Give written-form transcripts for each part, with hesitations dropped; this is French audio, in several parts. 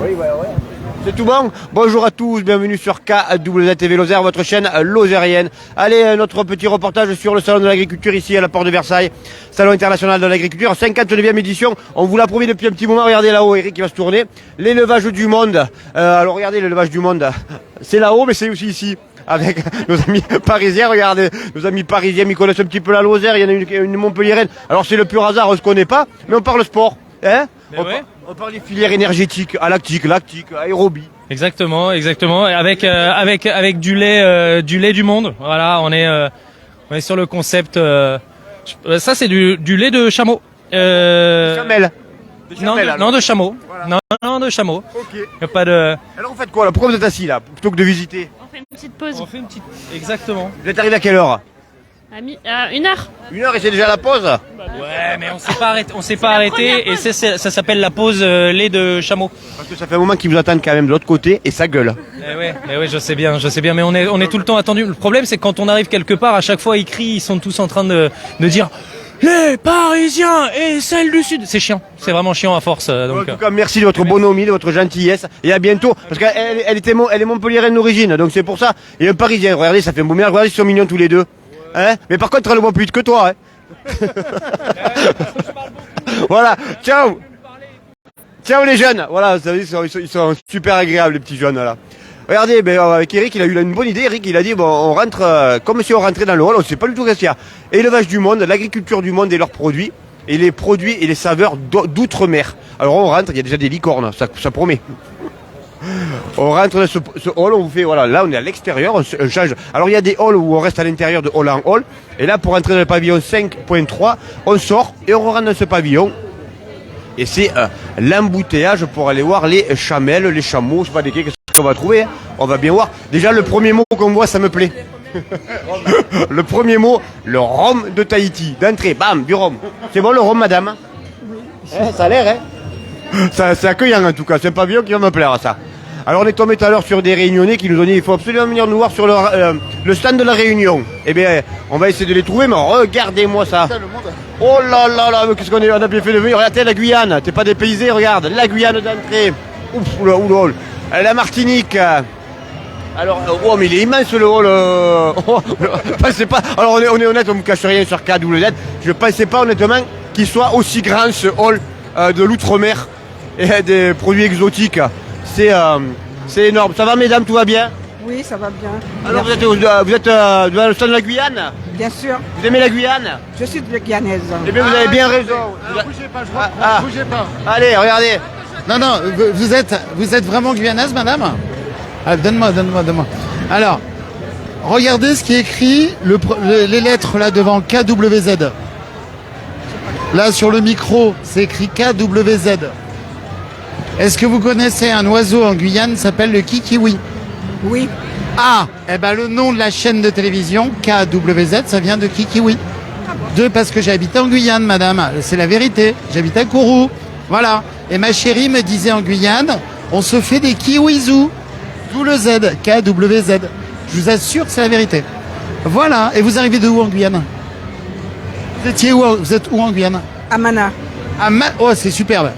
Oui, ouais. C'est tout bon. Bonjour à tous, bienvenue sur KWZ-TV Lozère, votre chaîne lozérienne. Allez, notre petit reportage sur le salon de l'agriculture ici à la porte de Versailles. Salon international de l'agriculture, 59e édition. On vous l'a promis depuis un petit moment. Regardez là-haut, Eric qui va se tourner. L'élevage du monde. Alors regardez l'élevage du monde. C'est là-haut, mais c'est aussi ici. Avec nos amis parisiens, regardez, nos amis parisiens, ils connaissent un petit peu la Lozère, il y en a une Montpelliéraine. Alors c'est le pur hasard, on ne se connaît pas, mais on parle sport. Hein, on parle des filières énergétiques, lactique, aérobie. Exactement. Avec du lait du monde. Voilà, on est sur le concept. Ça c'est du lait de chameau. Chamel. Non, de chameau. Voilà. Non, de chameau. Ok. Y a pas de. Alors vous faites quoi là? Pourquoi vous êtes assis là plutôt que de visiter? On fait une petite pause. Exactement. Vous êtes arrivé à quelle heure? À 1h. 1h et c'est déjà la pause? Ouais, mais on s'est pas arrêté et ça s'appelle la pause lait de chameau. Parce que ça fait un moment qu'ils vous attendent quand même de l'autre côté et ça gueule. Mais ouais, je sais bien, mais on est tout le temps attendu. Le problème c'est que quand on arrive quelque part, à chaque fois ils crient, ils sont tous en train de dire les Parisiens et celles du Sud. C'est chiant, c'est vraiment chiant à force. Donc, en tout cas, merci de votre bonhomie, de votre gentillesse et à bientôt. Parce qu'elle est montpelliéraine d'origine, donc c'est pour ça. Et un Parisien, regardez, ça fait un beau mélange, regardez, ils sont mignons tous les deux. Hein, mais par contre, elle le voit plus vite que toi. Hein. Voilà, ciao les jeunes. Voilà, vous savez, ils sont super agréables les petits jeunes là. Regardez, avec Eric, il a eu une bonne idée. Eric, il a dit, bon, on rentre comme si on rentrait dans le hall, on ne sait pas du tout qu'est-ce qu'il y a. Élevage du monde, l'agriculture du monde et leurs produits, et les produits et les saveurs d'outre-mer. Alors on rentre, il y a déjà des licornes, ça promet. On rentre dans ce hall, on vous fait, voilà, là on est à l'extérieur, on change. Alors il y a des halls où on reste à l'intérieur de hall en hall, et là pour entrer dans le pavillon 5.3, on sort et on rentre dans ce pavillon. Et c'est l'embouteillage pour aller voir les chamelles, les chameaux, je sais pas des qu'est-ce qu'on va trouver, hein. On va bien voir. Déjà le premier mot qu'on voit, ça me plaît. Le premier mot, le rhum de Tahiti. D'entrée, bam, du rhum. C'est bon le rhum, madame? Oui. Ça a l'air, hein. C'est accueillant en tout cas, c'est un pavillon qui va me plaire ça. Alors on est tombé tout à l'heure sur des Réunionnais qui nous ont dit il faut absolument venir nous voir sur le stand de la Réunion. Eh bien, on va essayer de les trouver, mais regardez-moi ça. Oh là là là, qu'est-ce qu'on a bien fait de venir. Regardez la Guyane, t'es pas dépaysé, regarde, la Guyane d'entrée. Ouf, oula. La Martinique. Alors, oh mais il est immense le hall. Pensez pas. Alors on est honnête, on me cache rien sur KWZ. Je pensais pas honnêtement qu'il soit aussi grand ce hall de l'outre-mer et des produits exotiques. C'est énorme. Ça va mesdames, tout va bien? Oui, ça va bien. Alors vous êtes dans le stand de la Guyane? Bien sûr. Vous aimez la Guyane? Je suis de Guyanaise. Eh bien vous avez bien raison. Bougez pas, bougez pas. Allez, regardez. Non, vous êtes vraiment guyanaise, madame? Ah, donne-moi. Alors, regardez ce qui est écrit, les lettres là devant KWZ. Là sur le micro, c'est écrit KWZ. Est-ce que vous connaissez un oiseau en Guyane qui s'appelle le kikiwi? Oui. Ah, eh ben le nom de la chaîne de télévision, KWZ, ça vient de kikiwi. Parce que j'ai habité en Guyane, madame. C'est la vérité. J'habite à Kourou. Voilà. Et ma chérie me disait en Guyane, on se fait des kiwizous. D'où le Z, KWZ. Je vous assure que c'est la vérité. Voilà. Et vous arrivez de où en Guyane? Vous êtes où en Guyane? À Mana. Oh, c'est superbe.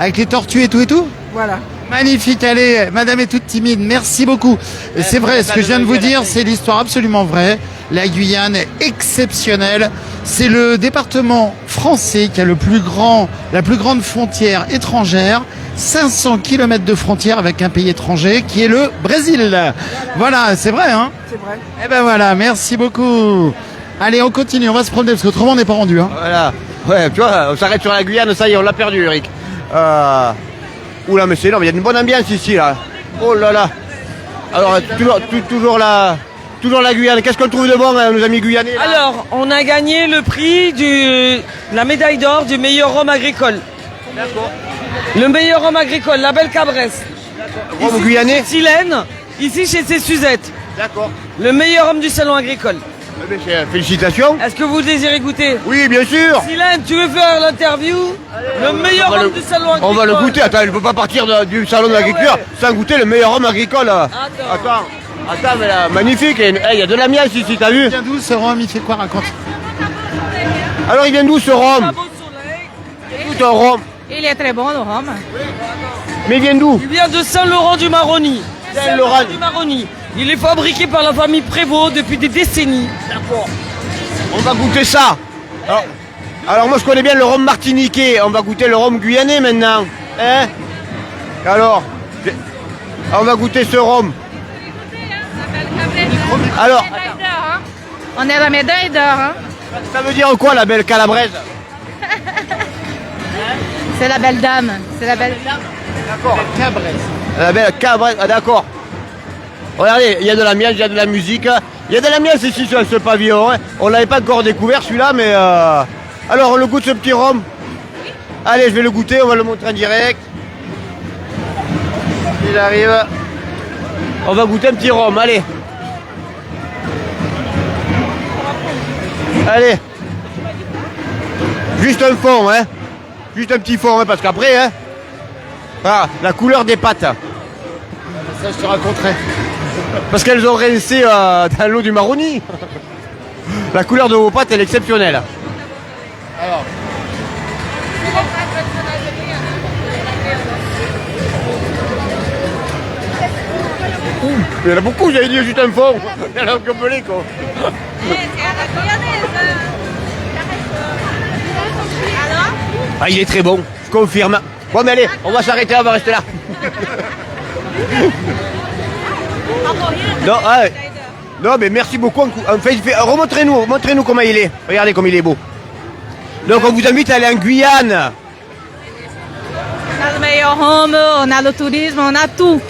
Avec les tortues et tout? Voilà. Magnifique, allez, madame est toute timide, merci beaucoup. C'est vrai, ce que je viens de vous dire, c'est l'histoire absolument vraie. La Guyane est exceptionnelle. C'est le département français qui a la plus grande frontière étrangère. 500 km de frontière avec un pays étranger qui est le Brésil. Voilà, c'est vrai, hein? C'est vrai. Eh ben voilà, merci beaucoup. Allez, on continue, on va se promener parce qu'autrement on n'est pas rendu, hein. Voilà. Ouais, tu vois, on s'arrête sur la Guyane, ça y est, on l'a perdu, Eric. Oula, mais c'est énorme, il y a une bonne ambiance ici, là. Oh là là. Alors, toujours la Guyane. Qu'est-ce qu'on trouve de bon, nos amis guyanais là? Alors, on a gagné le prix la médaille d'or du meilleur rhum agricole. D'accord. Le meilleur rhum agricole, la Belle Cabresse. Rhum guyanais? Silène, ici chez ces Suzettes. D'accord. Le meilleur rhum du salon agricole. Félicitations. Est-ce que vous désirez goûter? Oui, bien sûr. Silène, tu veux faire l'interview? Le meilleur rhum du salon agricole. On va le goûter. Attends, je ne peux pas partir du salon de l'agriculture sans goûter le meilleur rhum agricole. Attends, mais là, magnifique. Il y a de l'amiante ici, t'as vu? Il vient d'où ce rhum? Il fait quoi? Raconte. Alors, il vient d'où ce rhum? Un beau soleil. Tout un rhum. Il est très bon le rhum. Mais il vient d'où? Il vient de Saint-Laurent-du-Maroni. Saint-Laurent. Saint-Laurent-du-Maroni. Il est fabriqué par la famille Prévost depuis des décennies. D'accord. On va goûter ça. Alors moi je connais bien le rhum martiniquais. On va goûter le rhum guyanais maintenant. Hein? Alors, on va goûter ce rhum. Alors, On est à la médaille d'or. Hein. ça veut dire quoi la belle calabraise? C'est la belle dame. C'est la belle dame. D'accord. La belle calabraise, ah, d'accord. Regardez, il y a de l'ambiance, il y a de la musique. Il y a de l'ambiance ici sur ce pavillon. Hein. On l'avait pas encore découvert celui-là, mais... Alors, on le goûte ce petit rhum. Allez, je vais le goûter, on va le montrer en direct. Il arrive. On va goûter un petit rhum, allez. Allez. Juste un fond, hein. Juste un petit fond, hein, parce qu'après, hein. Voilà, la couleur des pâtes. Ça, je te raconterai. Parce qu'elles ont rincé dans l'eau du Maroni. La couleur de vos pâtes, elle est exceptionnelle. Alors, Il y en a beaucoup, j'avais dit juste un fond. Il y en a un complet, quoi. Ah, il est très bon, je confirme. Bon, mais allez, on va s'arrêter, on va rester là. Non, ah, non, mais merci beaucoup. Enfin, remontrez-nous, montrez-nous comment il est. Regardez comme il est beau. Donc, on vous invite à aller en Guyane. On a le meilleur rhum, on a le tourisme, on a tout.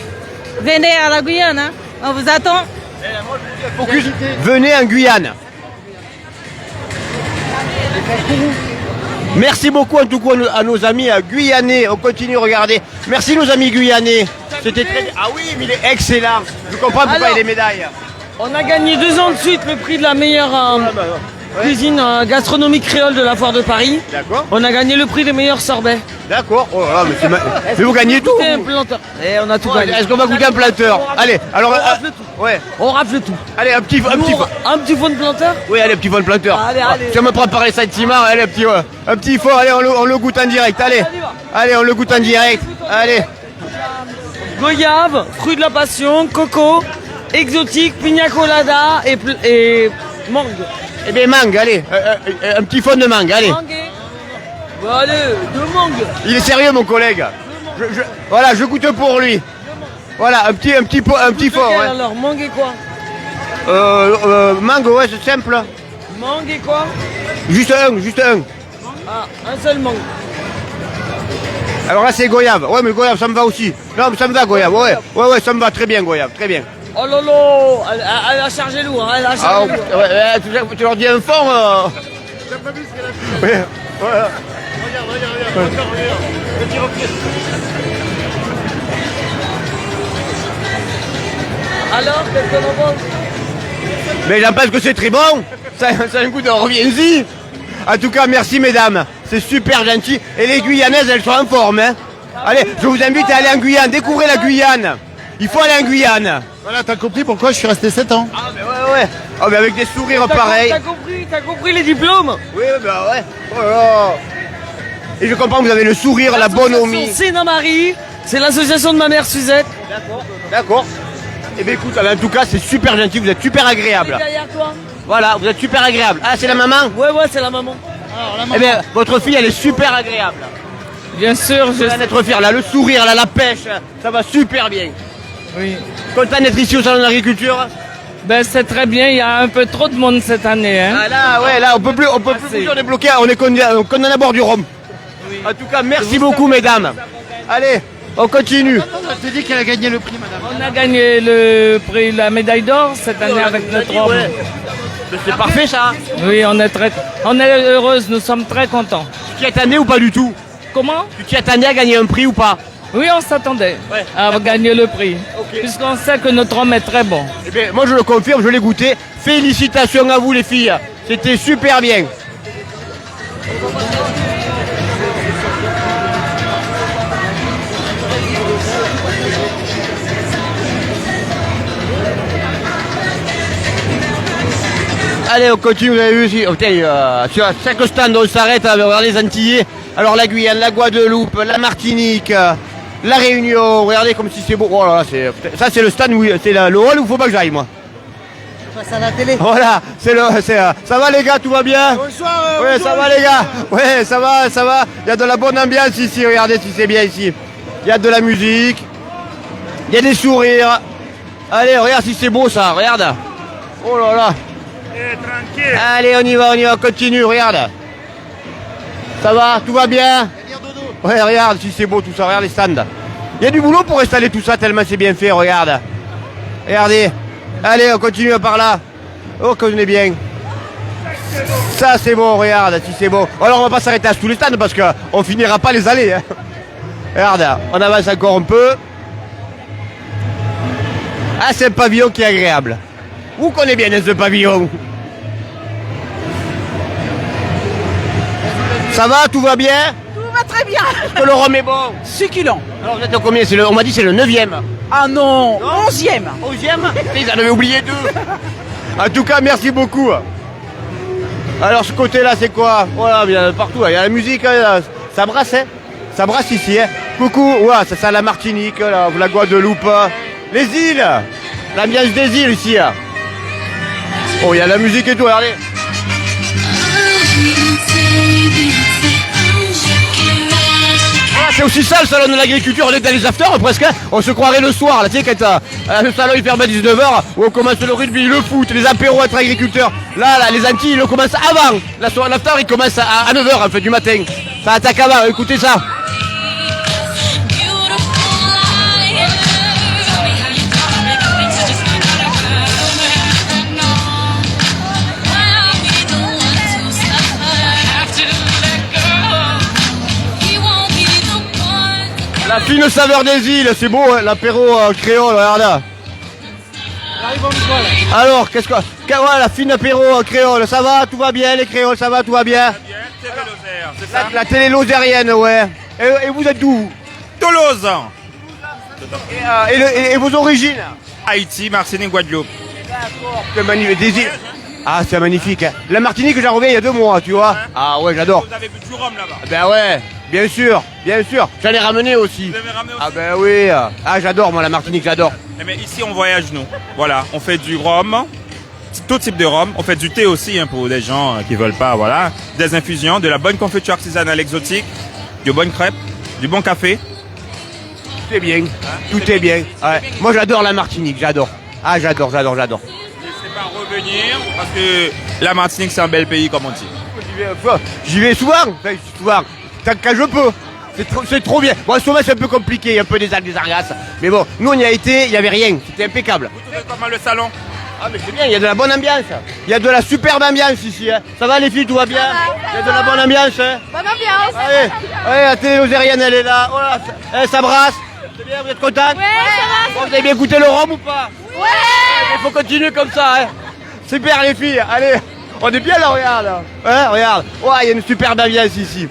Venez à la Guyane. Hein. On vous attend. Focus, venez en Guyane. Merci beaucoup en tout cas à nos amis guyanais. On continue, regardez. Merci nos amis guyanais. C'était très... Ah oui, mais il est excellent. Je comprends pourquoi Alors, il y a des médailles. On a gagné 2 ans de suite le prix de la meilleure cuisine gastronomique créole de la Foire de Paris. D'accord. On a gagné le prix des meilleurs sorbets. D'accord. Oh là là, mais vous gagnez tout. Goûter un planteur. Et on a tout gagné. Est-ce qu'on va goûter un planteur? Allez, alors... On rafle tout. Ouais. On rafle tout. Allez, un petit fond. Un petit fond de planteur. Oui, allez, un petit fond de planteur. Allez, allez. Si on me prépare les sentiments, allez, un petit fond. Allez, on le goûte en direct. Allez. Allez, on le goûte en direct. Allez. Goyave, fruit de la passion, coco, exotique, pina colada et mangue. Eh bien, mangue, allez. Un petit fond de mangue, allez. Mangue. Bon, allez, 2 mangues. Il est sérieux, mon collègue. Voilà, je goûte pour lui. Voilà, un petit fond. Lequel, Ouais. alors, mangue et quoi? Mangue, ouais, c'est simple. Mangue et quoi? Juste un. Ah, un seul mangue. Alors là, c'est goyave. Ouais, mais goyave, ça me va aussi. Non, mais ça me va, goyave. Ouais, ça me va très bien, goyave. Très bien. Oh lolo, elle a chargé lourd, hein, elle a Ah, chargé lourd. ouais, tu leur dis un fond. Ouais, voilà. Alors, qu'est-ce qu'on en pense? Mais j'en pense que c'est très bon. Ça a un goût de reviens-y. En tout cas, merci mesdames. C'est super gentil. Et les Guyanaises, elles sont en forme. Hein. Allez, je vous invite à aller en Guyane. Découvrez la Guyane. Il faut aller en Guyane. voilà, t'as compris pourquoi je suis resté 7 ans. Ah, mais ouais. Oh, mais avec des sourires pareils. T'as compris les diplômes? Oui, bah ouais. Oh là là. Et je comprends que vous avez le sourire, la bonhomie. C'est Marie, c'est l'association de ma mère Suzette. D'accord. Eh bien écoute, en tout cas, c'est super gentil. Vous êtes super agréable. Derrière toi. Voilà, vous êtes super agréable. Ah, c'est la maman? Ouais, c'est la maman. Eh bien, votre fille, elle est super agréable. Bien sûr, Vous allez en être fier. Là, le sourire, là, la pêche, ça va super bien. Oui. Content d'être ici au salon d'agriculture? Ben c'est très bien, il y a un peu trop de monde cette année. Hein. Ah là, ouais, là, on peut plus bouger, on est bloqué, on est condamné à boire du rhum. Oui. En tout cas, merci beaucoup, mesdames. Allez, on continue. Je t'ai dit qu'elle a gagné le prix, madame. On a gagné le prix, la médaille d'or cette année avec notre rhum. Ouais. C'est parfait, ça. Oui, on est heureuse, nous sommes très contents. Tu t'y attendais ou pas du tout? Comment? Tu t'y attendais à gagner un prix ou pas? Oui, on s'attendait Ouais. à gagner le prix, Ok. puisqu'on sait que notre rhum est très bon. Eh bien, moi je le confirme, je l'ai goûté. Félicitations à vous les filles. C'était super bien. Allez, on continue, vous avez vu ici. Oh, putain, sur chaque stand, on s'arrête à voir les Antillais Alors la Guyane, la Guadeloupe, la Martinique, la Réunion, regardez comme si c'est beau. Oh là là, ça c'est le stand, c'est le hall où il faut pas que j'aille moi. passe à la télé. Voilà, ça va les gars, tout va bien? Bonsoir. Ouais, ça va les gars. Ouais, ça va. Il y a de la bonne ambiance ici, regardez si c'est bien ici. Il y a de la musique, il y a des sourires. Allez, regarde si c'est beau ça, regarde. Oh là là. Tranquille. Allez, on y va, continue, regarde. Ça va, tout va bien? Ouais, regarde si c'est beau tout ça, regarde les stands. Il y a du boulot pour installer tout ça tellement c'est bien fait, regarde. Regardez. Allez, on continue par là. Oh, qu'on est bien. Ça c'est bon, regarde, si c'est beau. Alors on va pas s'arrêter à tous les stands parce qu'on finira pas les allées. Hein. Regarde, on avance encore un peu. Ah, c'est un pavillon qui est agréable. Où qu'on est bien dans ce pavillon? Ça va, tout va bien? Tout va très bien. Est-ce que le rhum est bon? Succulent. Alors vous êtes au combien? On m'a dit c'est le 9e. Ah non, 11e. 11e? Ils en avaient oublié 2. En tout cas, merci beaucoup. Alors ce côté-là, c'est quoi? Voilà, il y en a partout. Il y a la musique, là. Ça brasse, hein? Ça brasse ici, hein? Coucou, ouais, ça la Martinique, la Guadeloupe, les îles, l'ambiance des îles ici. Hein. Oh, il y a la musique et tout, regardez. C'est aussi ça le salon de l'agriculture, on est dans les afters presque, on se croirait le soir, là, tu sais, quand le salon il ferme à 19h, où on commence le rugby, le foot, les apéros entre agriculteurs. Là, les Antilles, ils le commencent avant. L'after, il commence à 9h, en fait, du matin. Ça attaque avant, écoutez ça. La fine saveur des îles, c'est beau, hein, l'apéro créole, regarde. Alors, qu'est-ce que... Ouais, la fine apéro créole, ça va, tout va bien, les créoles, ça va, tout va bien? C'est ça? La télé lozérienne, ouais. Et vous êtes d'où? Toulouse. Et vos origines? Haïti, Martinique, Guadeloupe. D'accord. C'est magnifique, des îles. Ah, c'est magnifique. Hein. La Martinique, j'en reviens il y a 2 mois, tu vois. Ah ouais, j'adore. Vous avez bu du rhum là-bas? Ben ouais, bien sûr. J'en ai ramené aussi. Vous avez ramené aussi? Ah ben oui. Ah, j'adore, moi, la Martinique, j'adore. Mais ici, on voyage, nous. Voilà, on fait du rhum, tout type de rhum. On fait du thé aussi, hein, pour des gens qui veulent pas, voilà. Des infusions, de la bonne confiture artisanale exotique, de bonnes crêpes, du bon café. Tout est bien. Tout est bien. Ouais. Moi, j'adore la Martinique, j'adore. Ah, j'adore. N'hésitez pas à revenir, parce que la Martinique, c'est un bel pays, comme on dit. J'y vais souvent. Enfin, souvent. Quand je peux. C'est trop bien. Bon, souvent, c'est un peu compliqué. Il y a un peu des algues, des sargasses. Mais bon, nous, on y a été, il n'y avait rien. C'était impeccable. Vous trouvez comment le salon? Ah, mais c'est bien, il y a de la bonne ambiance. Il y a de la superbe ambiance ici. Hein. Ça va, les filles, tout va bien? Il y a de la bonne ambiance. Hein. Bonne ambiance. Allez, la télé lozérienne, elle est là. Oh là, ça brasse. C'est bien, vous êtes contents? Ouais, ça va. Bon, vous avez bien goûté le rhum ou pas? Ouais. Il faut continuer comme ça. Hein. Super, les filles. Allez, on est bien là, regarde. Hein, regarde. Ouais, il y a une superbe ambiance ici.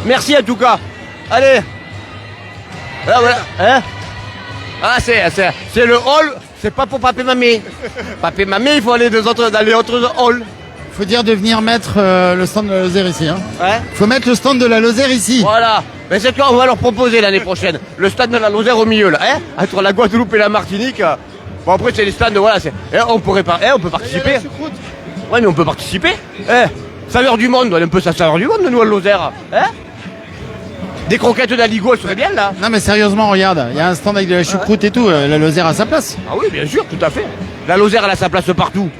Merci en tout cas. Allez. Voilà. Hein? Ah, c'est le hall. C'est pas pour papé mamé. Papé mamé, il faut aller dans les autres halls. Faut dire de venir mettre le stand de la Lozère ici. Hein. Ouais. Faut mettre le stand de la Lozère ici. Voilà. Mais c'est quoi, on va leur proposer l'année prochaine. Le stand de la Lozère au milieu, là. Hein? Entre la Guadeloupe et la Martinique. Bon, après, c'est les stands, voilà. On peut participer. Ouais, mais on peut participer. Saveur du monde, on a un peu sa saveur du monde, nous, à Lozère. Hein? Des croquettes d'aligot, elles seraient bien, là. Non mais sérieusement, regarde, il y a un stand avec de la choucroute et tout, la Lozère a sa place. Ah oui, bien sûr, tout à fait. La Lozère, elle a sa place partout.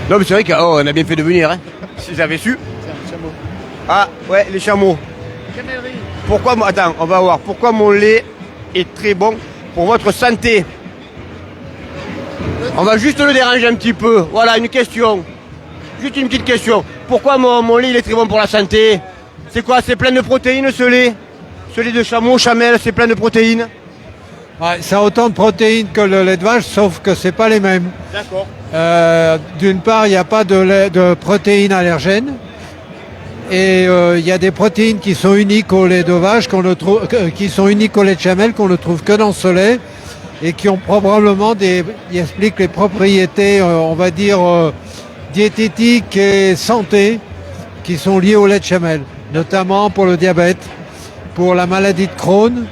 Non, mais c'est vrai qu'on a bien fait de venir, hein. Si j'avais su. Ah, ouais, les chameaux. Pourquoi, attends, on va voir. Pourquoi mon lait est très bon pour votre santé? On va juste le déranger un petit peu. Voilà, une question. Juste une petite question. Pourquoi mon lait, il est très bon pour la santé? C'est quoi? C'est plein de protéines, ce lait? Ce lait de chameau, chamel, c'est plein de protéines? Ouais, ça a autant de protéines que le lait de vache, sauf que c'est pas les mêmes. D'accord. D'une part, il n'y a pas de protéines allergènes. Et il y a des protéines qui sont uniques au lait de vache, qui sont uniques au lait de chamel, qu'on ne trouve que dans ce lait, et qui ont probablement ils expliquent les propriétés, on va dire, diététiques et santé qui sont liées au lait de chamelle, notamment pour le diabète, pour la maladie de Crohn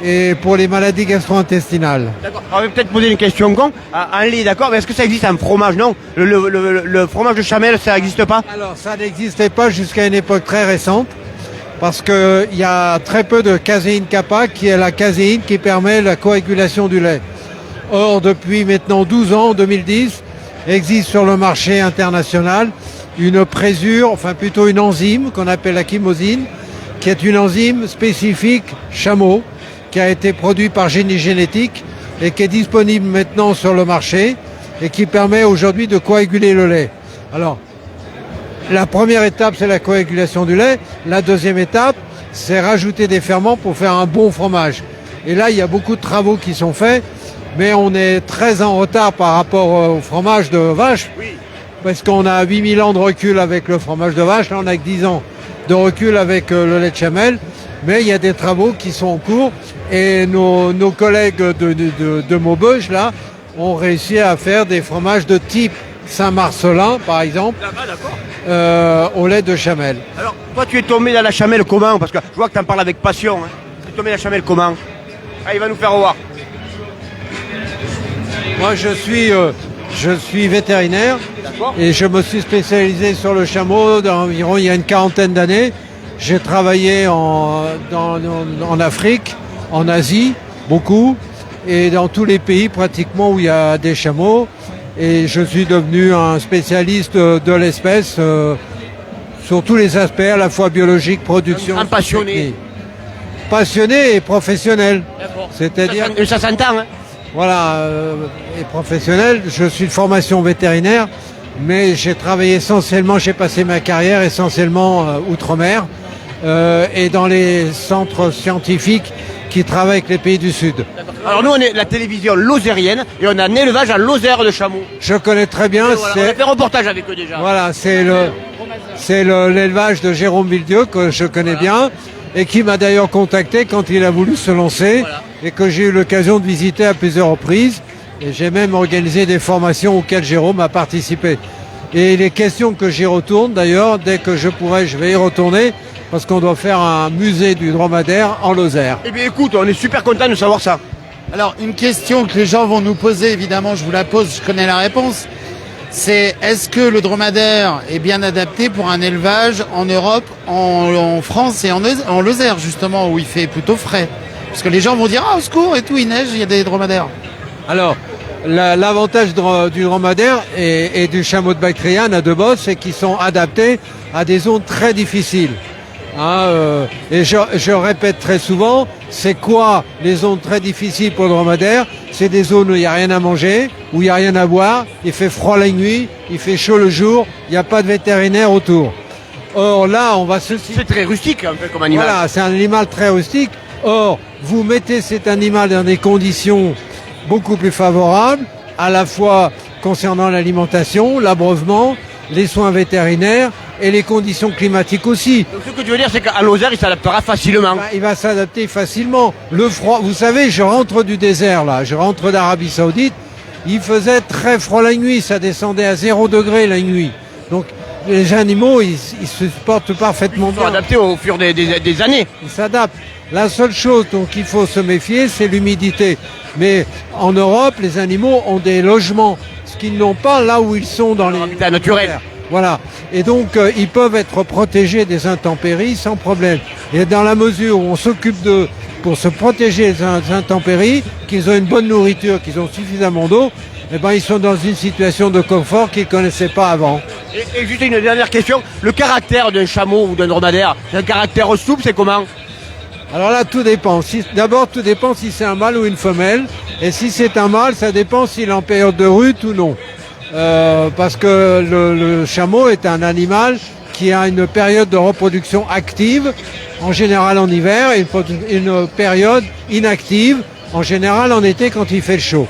et pour les maladies gastro-intestinales. D'accord. On va peut-être poser une question con. En lait, d'accord, mais est-ce que ça existe en fromage? Non. Le fromage de chamelle, ça n'existe pas? Alors ça n'existait pas jusqu'à une époque très récente, parce qu'il y a très peu de caséine kappa, qui est la caséine qui permet la coagulation du lait. Or, depuis maintenant 12 ans, en 2010, existe sur le marché international une présure, enfin plutôt une enzyme qu'on appelle la chymosine, qui est une enzyme spécifique chameau, qui a été produite par Génie Génétique et qui est disponible maintenant sur le marché et qui permet aujourd'hui de coaguler le lait. Alors, la première étape, c'est la coagulation du lait. La deuxième étape, c'est rajouter des ferments pour faire un bon fromage. Et là, il y a beaucoup de travaux qui sont faits, mais on est très en retard par rapport au fromage de vache, parce qu'on a 8000 ans de recul avec le fromage de vache, là on a que 10 ans de recul avec le lait de chamelle, mais il y a des travaux qui sont en cours, et nos collègues de Maubeuge, là, ont réussi à faire des fromages de type Saint-Marcelin, par exemple, au lait de chamelle. Alors, toi, tu es tombé dans la chamelle comment? Parce que je vois que tu en parles avec passion. Hein. Tu es tombé dans la chamelle comment? Ah, il va nous faire voir. Moi, je suis vétérinaire et je me suis spécialisé sur le chameau d'environ il y a une quarantaine d'années. J'ai travaillé en Afrique, en Asie, beaucoup, et dans tous les pays pratiquement où il y a des chameaux. Et je suis devenu un spécialiste de l'espèce sur tous les aspects, à la fois biologique, production. Un passionné. Passionné et professionnel. C'est-à-dire. Ça s'entend, hein? Voilà, et professionnel. Je suis de formation vétérinaire, mais j'ai travaillé essentiellement, j'ai passé ma carrière essentiellement outre-mer et dans les centres scientifiques qui travaillent avec les pays du Sud. Alors nous, on est la télévision lozérienne et on a un élevage à Lozère de chameaux. Je connais très bien. Voilà, on a fait un reportage avec eux déjà. Voilà, c'est l'élevage de Jérôme Villedieu que je connais bien et qui m'a d'ailleurs contacté quand il a voulu se lancer et que j'ai eu l'occasion de visiter à plusieurs reprises. Et j'ai même organisé des formations auxquelles Jérôme a participé. Et les questions que j'y retourne d'ailleurs, dès que je pourrai, je vais y retourner parce qu'on doit faire un musée du dromadaire en Lozère. Eh bien écoute, on est super content de savoir ça. Alors, une question que les gens vont nous poser, évidemment, je vous la pose, je connais la réponse. C'est est-ce que le dromadaire est bien adapté pour un élevage en Europe, en France et en Lozère, justement, où il fait plutôt frais? Parce que les gens vont dire, ah, au secours et tout, il neige, il y a des dromadaires. Alors, l'avantage du dromadaire et du chameau de Bactriane à deux bosses, c'est qu'ils sont adaptés à des zones très difficiles. Et je répète très souvent, c'est quoi les zones très difficiles pour le dromadaire? C'est des zones où il n'y a rien à manger, où il n'y a rien à boire, il fait froid la nuit, il fait chaud le jour, il n'y a pas de vétérinaire autour. Or là, on va se... C'est très rustique un peu comme animal. Voilà, c'est un animal très rustique. Or, vous mettez cet animal dans des conditions beaucoup plus favorables, à la fois concernant l'alimentation, l'abreuvement, les soins vétérinaires et les conditions climatiques aussi. Donc ce que tu veux dire, c'est qu'à Lozère, il s'adaptera facilement. Il va s'adapter facilement. Le froid, vous savez, je rentre du désert là, je rentre d'Arabie Saoudite, il faisait très froid la nuit, ça descendait à 0 degré la nuit. Donc les animaux, ils se portent parfaitement bien. Ils sont adaptés au fur des années. Ils s'adaptent. La seule chose dont il faut se méfier, c'est l'humidité. Mais en Europe, les animaux ont des logements, ce qu'ils n'ont pas là où ils sont dans les habitats naturels. Voilà. Et donc, ils peuvent être protégés des intempéries sans problème. Et dans la mesure où on s'occupe d'eux pour se protéger des intempéries, qu'ils ont une bonne nourriture, qu'ils ont suffisamment d'eau, eh ben, ils sont dans une situation de confort qu'ils ne connaissaient pas avant. Et juste une dernière question. Le caractère d'un chameau ou d'un dromadaire, c'est un caractère souple, c'est comment? Alors là, tout dépend. D'abord, tout dépend si c'est un mâle ou une femelle. Et si c'est un mâle, ça dépend s'il est en période de rut ou non. Parce que le chameau est un animal qui a une période de reproduction active, en général en hiver, et une période inactive, en général en été quand il fait chaud.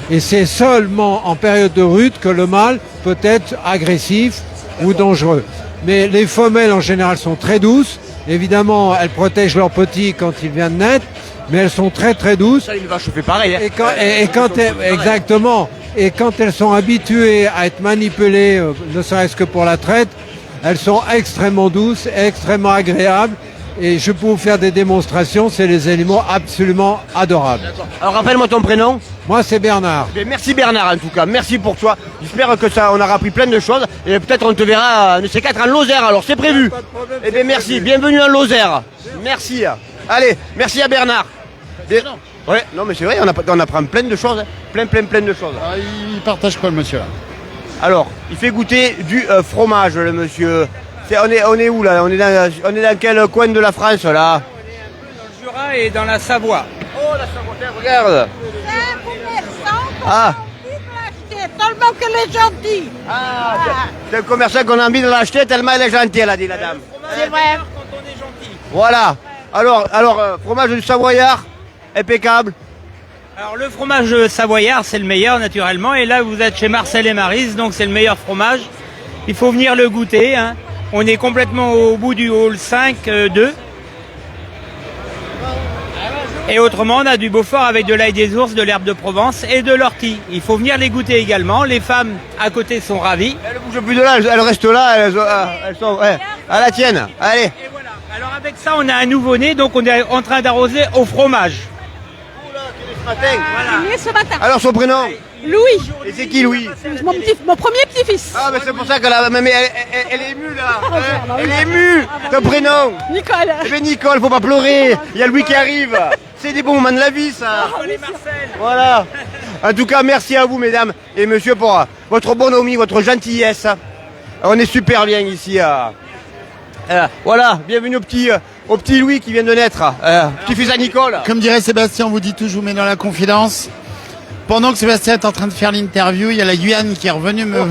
Et c'est seulement en période de rut que le mâle peut être agressif ou dangereux. Mais les femelles en général sont très douces. Évidemment, elles protègent leurs petits quand ils viennent de naître, mais elles sont très très douces. Ça, une vache fait pareil. Hein. Exactement. Et quand elles sont habituées à être manipulées, ne serait-ce que pour la traite, Elles sont extrêmement douces, extrêmement agréables. Et je peux vous faire des démonstrations, c'est des aliments absolument adorables. Alors rappelle-moi ton prénom. Moi, c'est Bernard. Eh bien, merci Bernard en tout cas, merci pour toi. J'espère que ça, on aura appris plein de choses et peut-être on te verra de ces quatre en Lozère, alors c'est prévu. Eh bien merci, bienvenue en Lozère. Merci. Allez, merci à Bernard. Ouais, non mais c'est vrai, on apprend plein de choses, hein. plein de choses. Ah, il partage quoi le monsieur là? Alors, il fait goûter du fromage le monsieur. On est où là on est dans quel coin de la France là? Dans le Jura et dans la Savoie. Oh la Savoie, regarde. Ah. Tellement qu'elle est gentille. Ah, c'est un commerçant qu'on a envie de l'acheter tellement elle est gentille, elle a dit la dame. C'est vrai. Quand on est gentil. Voilà. Alors fromage du Savoyard, impeccable. Alors le fromage savoyard c'est le meilleur naturellement et là vous êtes chez Marcel et Maryse donc c'est le meilleur fromage. Il faut venir le goûter. Hein. On est complètement au bout du hall 5-2. Et autrement on a du Beaufort avec de l'ail des ours, de l'herbe de Provence et de l'ortie. Il faut venir les goûter également. Les femmes à côté sont ravies. Elle ne bouge plus de là, elle reste là, elles sont à la tienne. Allez. Et voilà. Alors avec ça on a un nouveau-né donc on est en train d'arroser au fromage. Né ce matin. Alors son prénom? Louis. Et c'est qui Louis? Mon premier petit-fils. Ah mais c'est pour ça qu'elle a... Mais elle est émue là. Elle est émue. Ton prénom? Nicole. Eh bien Nicole, faut pas pleurer. Il y a Louis qui arrive. C'est des bons moments de la vie ça. Voilà. En tout cas, merci à vous mesdames et monsieur pour votre bonhomie, votre gentillesse. On est super bien ici. Voilà, bienvenue au petit Louis qui vient de naître. Petit-fils à Nicole. Comme dirait Sébastien, on vous dit tout, je vous mets dans la confidence. Pendant que Sébastien est en train de faire l'interview, il y a la Guyane qui est revenue me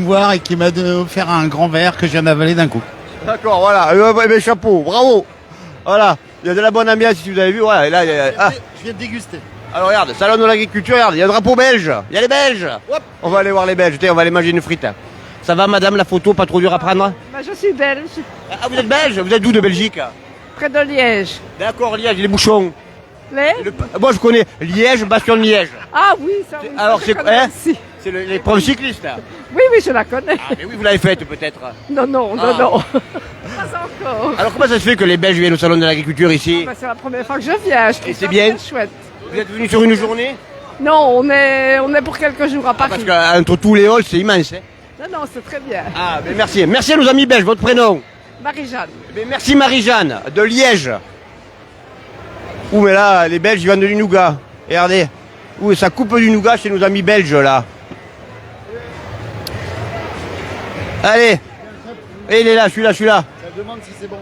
voir et qui m'a offert un grand verre que je viens d'avaler d'un coup. D'accord, voilà. Chapeau, bravo. Voilà, il y a de la bonne ambiance si vous avez vu. Ouais, là, Je viens de déguster. Alors regarde, salon de l'agriculture, regarde, il y a un drapeau belge. Il y a les Belges. Hop. On va aller voir les Belges. Tiens, on va aller manger une frite. Ça va madame, la photo, pas trop dur à prendre? Je suis belge, Ah, vous êtes belge? Vous êtes d'où de Belgique? près de Liège. D'accord, Liège, les bouchons. Les Moi je connais Liège, Bastion de Liège. Ah oui, ça oui. Alors ça, c'est je connais hein aussi. C'est l'épreuve cycliste. Oui, je la connais. Ah mais oui, vous l'avez faite peut-être. Non. Ah. Pas encore. Alors comment ça se fait que les Belges viennent au salon de l'agriculture ici? C'est la première fois que je viens. Je trouve Et c'est ça bien très chouette. Vous êtes venu sur une journée? Non, on est pour quelques jours à Paris. Parce qu'entre tous les halls, c'est immense. Hein. Non, c'est très bien. Ah, mais merci. Merci à nos amis belges. Votre prénom? Marie-Jeanne. Mais merci Marie-Jeanne, de Liège. Ouh, mais là, les Belges, ils vendent du nougat. Regardez. Ouh, ça coupe du nougat chez nos amis belges, là. Allez. Et il est là, je suis là. Ça demande si c'est bon.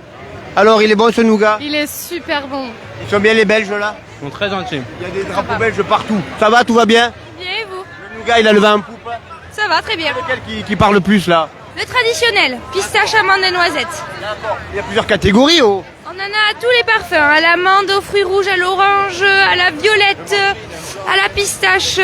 Alors, il est bon ce nougat? Il est super bon. Ils sont bien les Belges, là? Ils sont très gentils. Il y a des drapeaux belges partout. Ça va, tout va bien? Bien et vous? Le nougat, il a le vent en poupe. Ça va, très bien. Lequel qui parle le plus, là? Le traditionnel, pistache, amande et noisette. Il y a plusieurs catégories, oh. On en a à tous les parfums, à l'amande, aux fruits rouges, à l'orange, à la violette, à la pistache,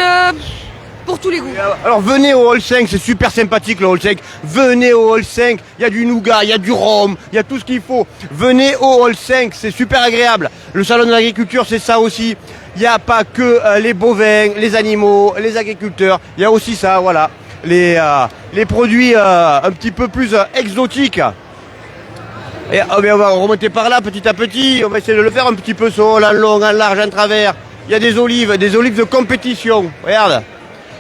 pour tous les goûts. Alors venez au Hall 5, c'est super sympathique le Hall 5. Venez au Hall 5, il y a du nougat, il y a du rhum, il y a tout ce qu'il faut. Venez au Hall 5, c'est super agréable. Le salon de l'agriculture, c'est ça aussi. Il n'y a pas que les bovins, les animaux, les agriculteurs. Il y a aussi ça, voilà. Les produits un petit peu plus exotiques. Et mais on va remonter par là petit à petit. On va essayer de le faire un petit peu sur en long, en large, en travers. Il y a des olives de compétition. Regarde.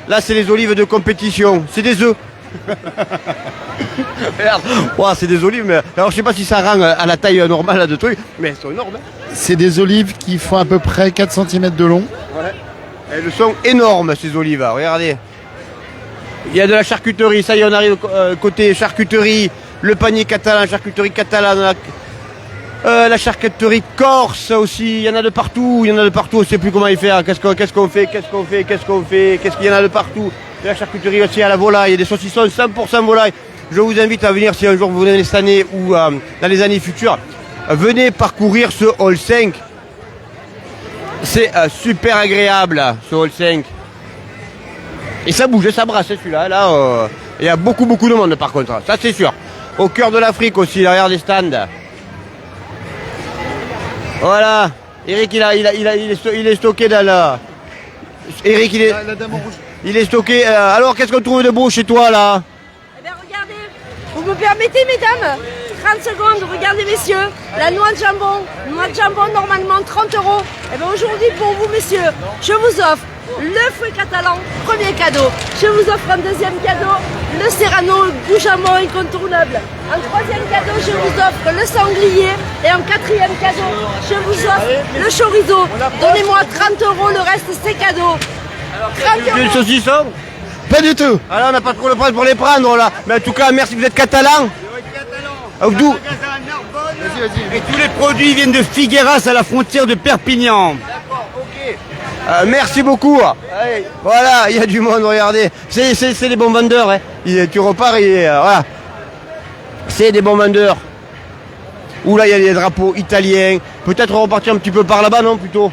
Là, c'est les olives de compétition. C'est des œufs. Regarde. Wow, c'est des olives. Mais... Alors, je sais pas si ça rend à la taille normale de trucs, mais elles sont énormes. Hein. C'est des olives qui font à peu près 4 cm de long. Ouais. Elles sont énormes, ces olives. Regardez. Il y a de la charcuterie. Ça y est, on arrive côté charcuterie. Le panier catalan, charcuterie catalane. La charcuterie corse aussi, il y en a de partout, on ne sait plus comment y faire, qu'est-ce qu'on fait, qu'est-ce qu'il y en a de partout. De la charcuterie aussi à la volaille, il y a des saucissons 100% volaille. Je vous invite à venir si un jour vous venez cette année ou dans les années futures. Venez parcourir ce Hall 5. C'est super agréable ce Hall 5. Et ça bouge, ça brasse celui-là. Là, il y a beaucoup de monde par contre, ça c'est sûr. Au cœur de l'Afrique aussi, derrière des stands. Voilà. Eric, il est stocké dans la... Eric, La dame en rouge. il est stocké. Alors, qu'est-ce qu'on trouve de beau chez toi, là? Eh bien, Vous me permettez, mesdames 30 secondes, regardez messieurs, la noix de jambon normalement 30 €. Et bien aujourd'hui pour vous messieurs, je vous offre le fouet catalan, premier cadeau. Je vous offre un deuxième cadeau, le serrano du jambon incontournable. Un troisième cadeau, je vous offre le sanglier. Et un quatrième cadeau, je vous offre le chorizo. Donnez-moi 30 €, le reste c'est cadeau. 30 Le €. saucisson? Pas du tout. Alors on n'a pas trop le prendre pour les prendre là. Mais en tout cas, merci, vous êtes catalan? D'où? Et tous les produits viennent de Figueras à la frontière de Perpignan. Merci beaucoup. Allez, voilà, il y a du monde, regardez. C'est des bons vendeurs. Hein. Tu repars et voilà. C'est des bons vendeurs. Ouh là, il y a des drapeaux italiens. Peut-être repartir un petit peu par là-bas, non, plutôt?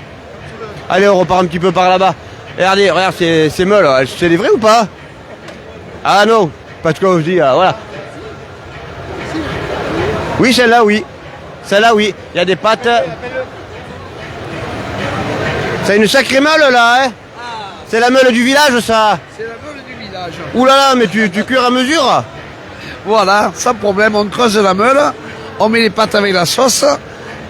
Allez, on repart un petit peu par là-bas. Regardez, regarde ces meules. C'est des vrais ou pas? Ah non, parce que je dis, voilà. Oui, celle-là, oui. Celle-là, oui. Il y a des pattes. C'est une sacrée meule, là, hein? C'est la meule du village, ça? C'est la meule du village. Ouh là là, mais tu cuires à mesure? Voilà, sans problème, on creuse la meule, on met les pâtes avec la sauce,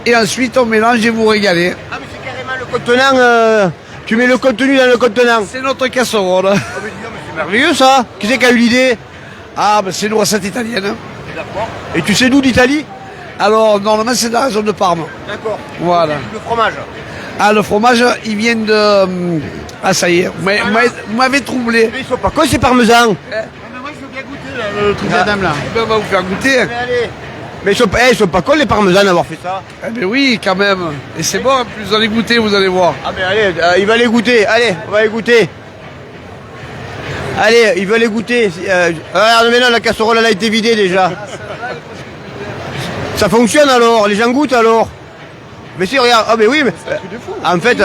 et ensuite on mélange et vous régalez. Ah, mais c'est carrément le contenant, tu mets le contenu dans le contenant. C'est notre casserole. C'est merveilleux, ça. Qui c'est qui a eu l'idée? Ah, ben c'est une recette italienne. D'accord. Et tu sais d'où d'Italie? Alors, normalement, c'est dans la zone de Parme. D'accord. Voilà. Le fromage. Ah, le fromage, il vient de... Ah, ça y est, vous m'avez troublé. Mais ils sont pas cons, ces parmesans. Moi, je veux bien goûter le truc de la dame là. Eh ben, on va vous faire goûter. Mais ils sont pas cons, les parmesans, d'avoir fait ça. Eh ben oui, quand même. Et c'est bon, en plus, vous allez goûter, vous allez voir. Ah, mais allez, il va les goûter. Allez, on va les goûter. Allez, il va les goûter. Regarde, mais là, la casserole, elle a été vidée déjà. Ça fonctionne alors, les gens goûtent alors. Mais si, regarde, ah mais oui, mais en fait,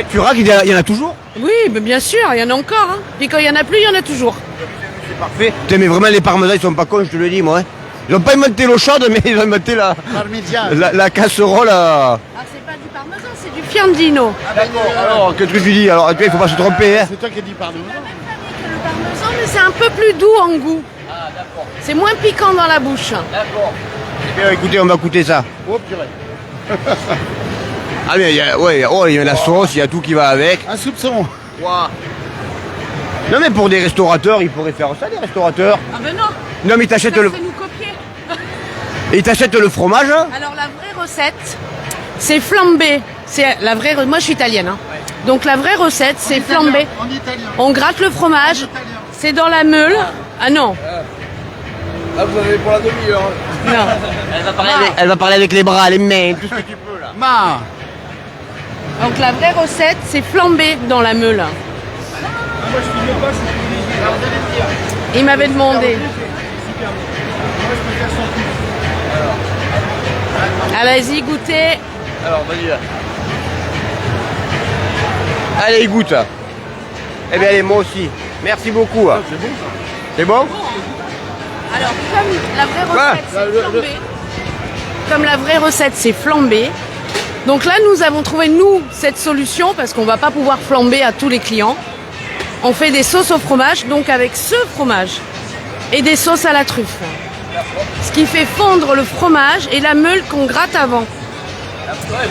tu raques, il y en a toujours. Oui, mais bien sûr, il y en a encore. Hein. Puis quand il y en a plus, il y en a toujours. C'est parfait. Putain, mais vraiment, les parmesans, ils sont pas cons, je te le dis, moi. Hein. Ils ont pas inventé l'eau chaude, mais ils ont inventé la casserole. Ah, c'est pas du parmesan, c'est du fiandino. D'accord, alors, qu'est-ce que tu dis? Alors, il faut pas se tromper, hein. C'est toi qui as dit parmesan. Le parmesan, mais c'est un peu plus doux en goût. Ah, d'accord. C'est moins piquant dans la bouche. D'accord. Eh bien, écoutez, on va goûter ça. Oh, purée. Ah, mais il y a la sauce, il y a tout qui va avec. Un soupçon. Wow. Non, mais pour des restaurateurs, ils pourraient faire ça, des restaurateurs. Ah ben non, Non, mais ils t'achètent ça le... fait nous copier. Ils t'achètent le fromage. Alors la vraie recette, c'est flambé. C'est la vraie. Moi, je suis italienne. Hein. Donc la vraie recette, c'est flambé. En italien. On gratte le fromage. C'est dans la meule. Ah non. Ah, vous avez pour la demi-heure. Non. Elle va parler avec les bras, les mains, tout ce que tu peux là. Ma. Donc la vraie recette, c'est flambé dans la meule. Il m'avait demandé. Allez-y, goûtez. Alors, vas-y là. Allez, goûte. Eh bien, allez, moi aussi. Merci beaucoup. C'est bon? Alors, comme la vraie recette, c'est flambé. Comme la vraie recette, c'est flambé. Donc là, nous avons trouvé, nous, cette solution, parce qu'on ne va pas pouvoir flamber à tous les clients. On fait des sauces au fromage, donc avec ce fromage, et des sauces à la truffe. Ce qui fait fondre le fromage et la meule qu'on gratte avant.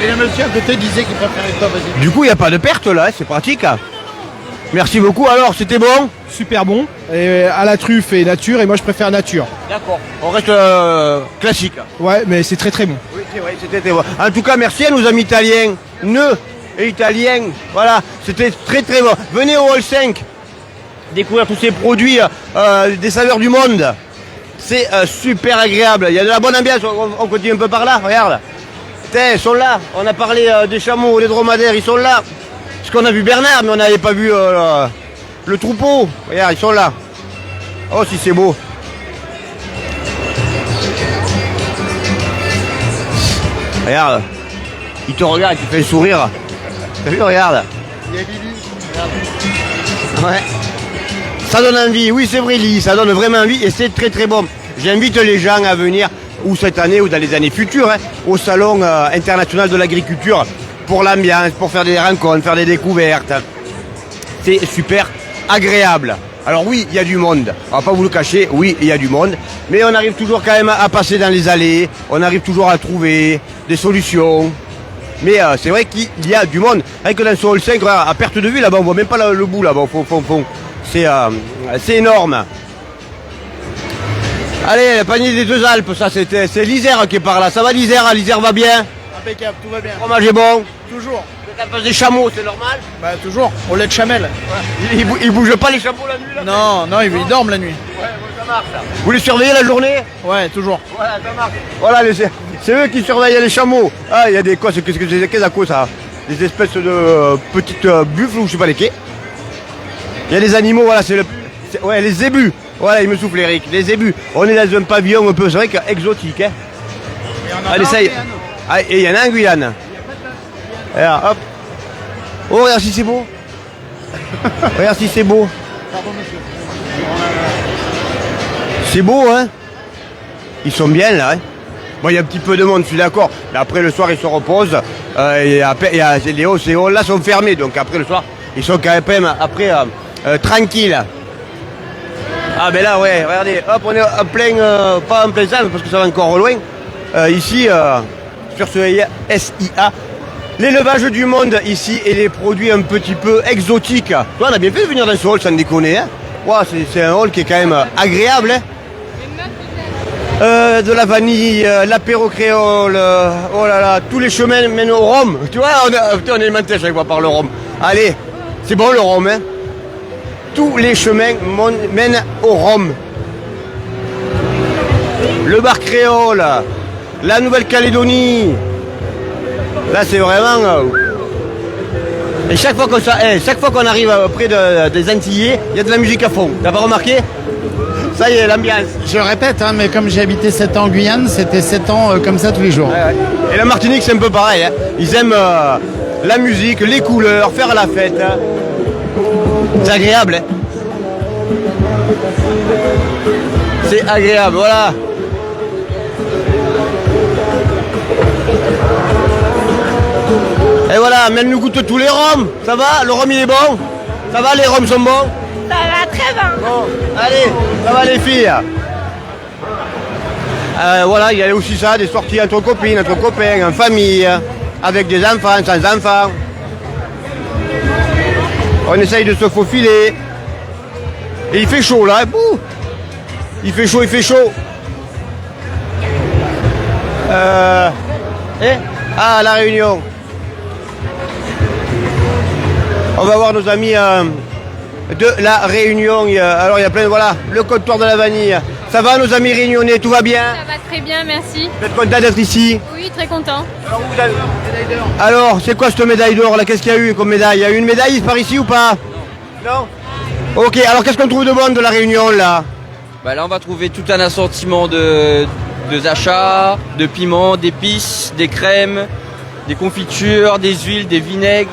Et le monsieur à côté disait qu'il préférait toi, vas-y. Du coup, il n'y a pas de perte là, c'est pratique. Merci beaucoup. Alors, c'était bon? Super bon, et à la truffe et nature, et moi je préfère nature. D'accord. On reste classique. Ouais, mais c'est très très bon. Oui, c'est vrai, c'était très bon. En tout cas, merci à nos amis italiens, et italiens. Voilà, c'était très très bon. Venez au Hall 5, découvrir tous ces produits des saveurs du monde. C'est super agréable. Il y a de la bonne ambiance. On continue un peu par là, regarde. Putain, ils sont là. On a parlé des chameaux, des dromadaires, ils sont là. Parce qu'on a vu Bernard, mais on n'avait pas vu le troupeau. Regarde, ils sont là. Oh, si c'est beau. Regarde. Il te regarde, il te fait le sourire. T'as vu, regarde. Il y a Lily. Ouais. Ça donne envie. Oui, c'est vrai, Lily. Ça donne vraiment envie et c'est très très bon. J'invite les gens à venir, ou cette année ou dans les années futures, hein, au Salon international de l'agriculture. Pour l'ambiance, pour faire des rencontres, faire des découvertes. C'est super agréable. Alors oui, il y a du monde. On va pas vous le cacher, oui, il y a du monde. Mais on arrive toujours quand même à passer dans les allées. On arrive toujours à trouver des solutions. Mais c'est vrai qu'il y a du monde. Rien que dans ce hall 5, à perte de vue, là-bas, on voit même pas le bout, là-bas, au fond. C'est énorme. Allez, le panier des deux Alpes, ça c'est l'Isère qui est par là. Ça va l'Isère? L'Isère va bien? Impeccable, tout va bien. Le fromage est bon? Toujours. Vous êtes à base des chameaux, c'est normal? Bah toujours, au lait de chamel. Ils bougent pas les chameaux la nuit là? Non, ils dorment la nuit. Ouais, ça marche ça. Vous les surveillez la journée? Ouais, toujours. Voilà, ça marche. Voilà, c'est eux qui surveillent les chameaux. Ah, il y a des quoi? Qu'est-ce que c'est à quoi ça? Des espèces de petites buffles ou je sais pas lesquelles. Il y a des animaux, voilà, ouais, les zébus. Voilà, il me souffle Eric, les zébus. On est dans un pavillon un peu, c'est vrai qu'exotique, hein. Allez, essaye. Ah, et il y en a un en Guyane. Et là, hop. Oh, regarde si c'est beau. Regarde si c'est beau. C'est beau, hein. Ils sont bien là, hein. Bon, il y a un petit peu de monde, je suis d'accord. Mais après, le soir, ils se reposent. Et après, les hauts là sont fermés. Donc après, le soir, ils sont quand même après tranquilles. Ah, ben là, ouais, regardez. Hop, on est en plein, pas en plein centre parce que ça va encore loin. Ici, sur ce SIA. L'élevage du monde ici et les produits un petit peu exotiques. Toi, on a bien fait de venir dans ce hall, sans déconner. Hein. Wow, c'est un hall qui est quand même agréable. Hein. De la vanille, l'apéro créole, oh là là, tous les chemins mènent au rhum. Tu vois, on est alimenté à chaque fois par le rhum. Allez, c'est bon le rhum. Hein. Tous les chemins mènent au rhum. Le bar créole, la Nouvelle-Calédonie. Là, c'est vraiment... Et chaque fois qu'on arrive près des Antillais, il y a de la musique à fond. T'as pas remarqué? Ça y est, l'ambiance. Je le répète, hein, mais comme j'ai habité 7 ans en Guyane, c'était 7 ans comme ça tous les jours. Ouais, ouais. Et la Martinique, c'est un peu pareil. Hein. Ils aiment la musique, les couleurs, faire la fête. Hein. C'est agréable. Hein. C'est agréable, voilà. Et voilà, même nous goûte tous les rhums. Ça va? Le rhum il est bon? Ça va, les rhums sont bons? Ça va très bien. Bon, allez, ça va les filles. Voilà, il y a aussi ça, des sorties entre copines, entre copains, en famille, avec des enfants, sans enfants. On essaye de se faufiler. Et il fait chaud là, bouh. Il fait chaud, il fait chaud. Ah, la Réunion. On va voir nos amis de la Réunion. Alors il y a plein de... Voilà, le comptoir de la vanille. Ça va nos amis réunionnais, tout va bien? Ça va très bien, merci. Vous êtes content d'être ici? Oui, très content. Alors, c'est quoi cette médaille d'or là? Qu'est-ce qu'il y a eu comme médaille? Il y a eu une médaille par ici ou pas? Non. Ok, alors qu'est-ce qu'on trouve de bon de la Réunion là? Bah là on va trouver tout un assortiment de achats, de piments, d'épices, des crèmes, des confitures, des huiles, des vinaigres,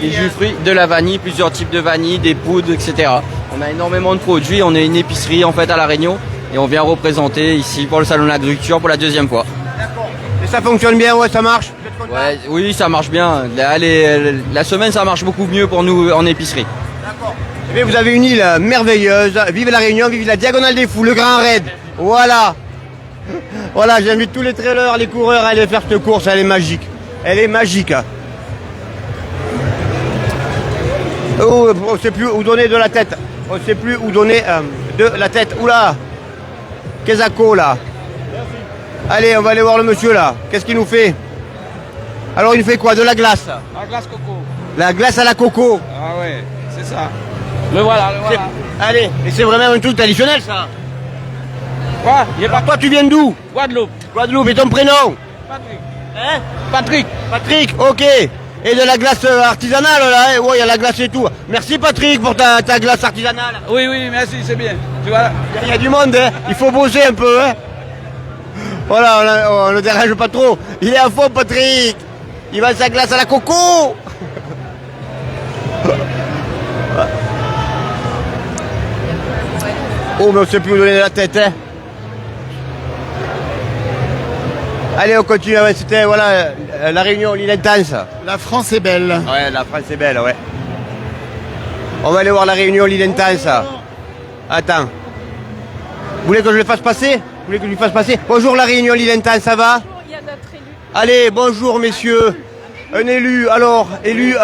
des jus de fruits, de la vanille, plusieurs types de vanille, des poudres, etc. On a énormément de produits, on est une épicerie en fait à La Réunion et on vient représenter ici pour le salon de l'agriculture pour la 2e fois. D'accord. Et ça fonctionne bien, ouais, ça marche? Ouais, oui, ça marche bien. La semaine ça marche beaucoup mieux pour nous en épicerie. D'accord. Et vous avez une île merveilleuse. Vive la Réunion, vive la Diagonale des Fous, le Grand Raid. Voilà. Voilà, j'invite tous les trailers, les coureurs à aller faire cette course, elle est magique. Elle est magique. Oh, on ne sait plus où donner de la tête. On ne sait plus où donner de la tête. Oula. Kezako là. Allez, on va aller voir le monsieur là. Qu'est-ce qu'il nous fait? Alors il nous fait quoi? De la glace? La glace coco. La glace à la coco. Ah ouais, c'est ça. Le voilà, le voilà. Allez, et c'est vraiment un truc traditionnel ça. Quoi? Alors, toi tu viens d'où? Guadeloupe. Guadeloupe, et ton prénom? Patrick. Hein? Patrick. Patrick, ok. Et de la glace artisanale là, hein? Ouais, il y a la glace et tout. Merci Patrick pour ta glace artisanale. Oui, oui, merci, c'est bien. Tu vois. Il y a du monde, hein? Il faut bosser un peu, hein? Voilà, on ne dérange pas trop. Il est à fond Patrick. Il vend sa glace à la coco. Oh, mais on ne sait plus où donner la tête, hein. Allez, on continue. Ouais, c'était, voilà, la Réunion, l'île intense. La France est belle. Ouais, la France est belle, ouais. On va aller voir la Réunion, l'île intense. Attends. Vous voulez que je le fasse passer? Vous voulez que je lui fasse passer? Bonjour la Réunion Lillentan, ça va? Il y a notre élu. Allez, bonjour messieurs. Un élu, alors, élu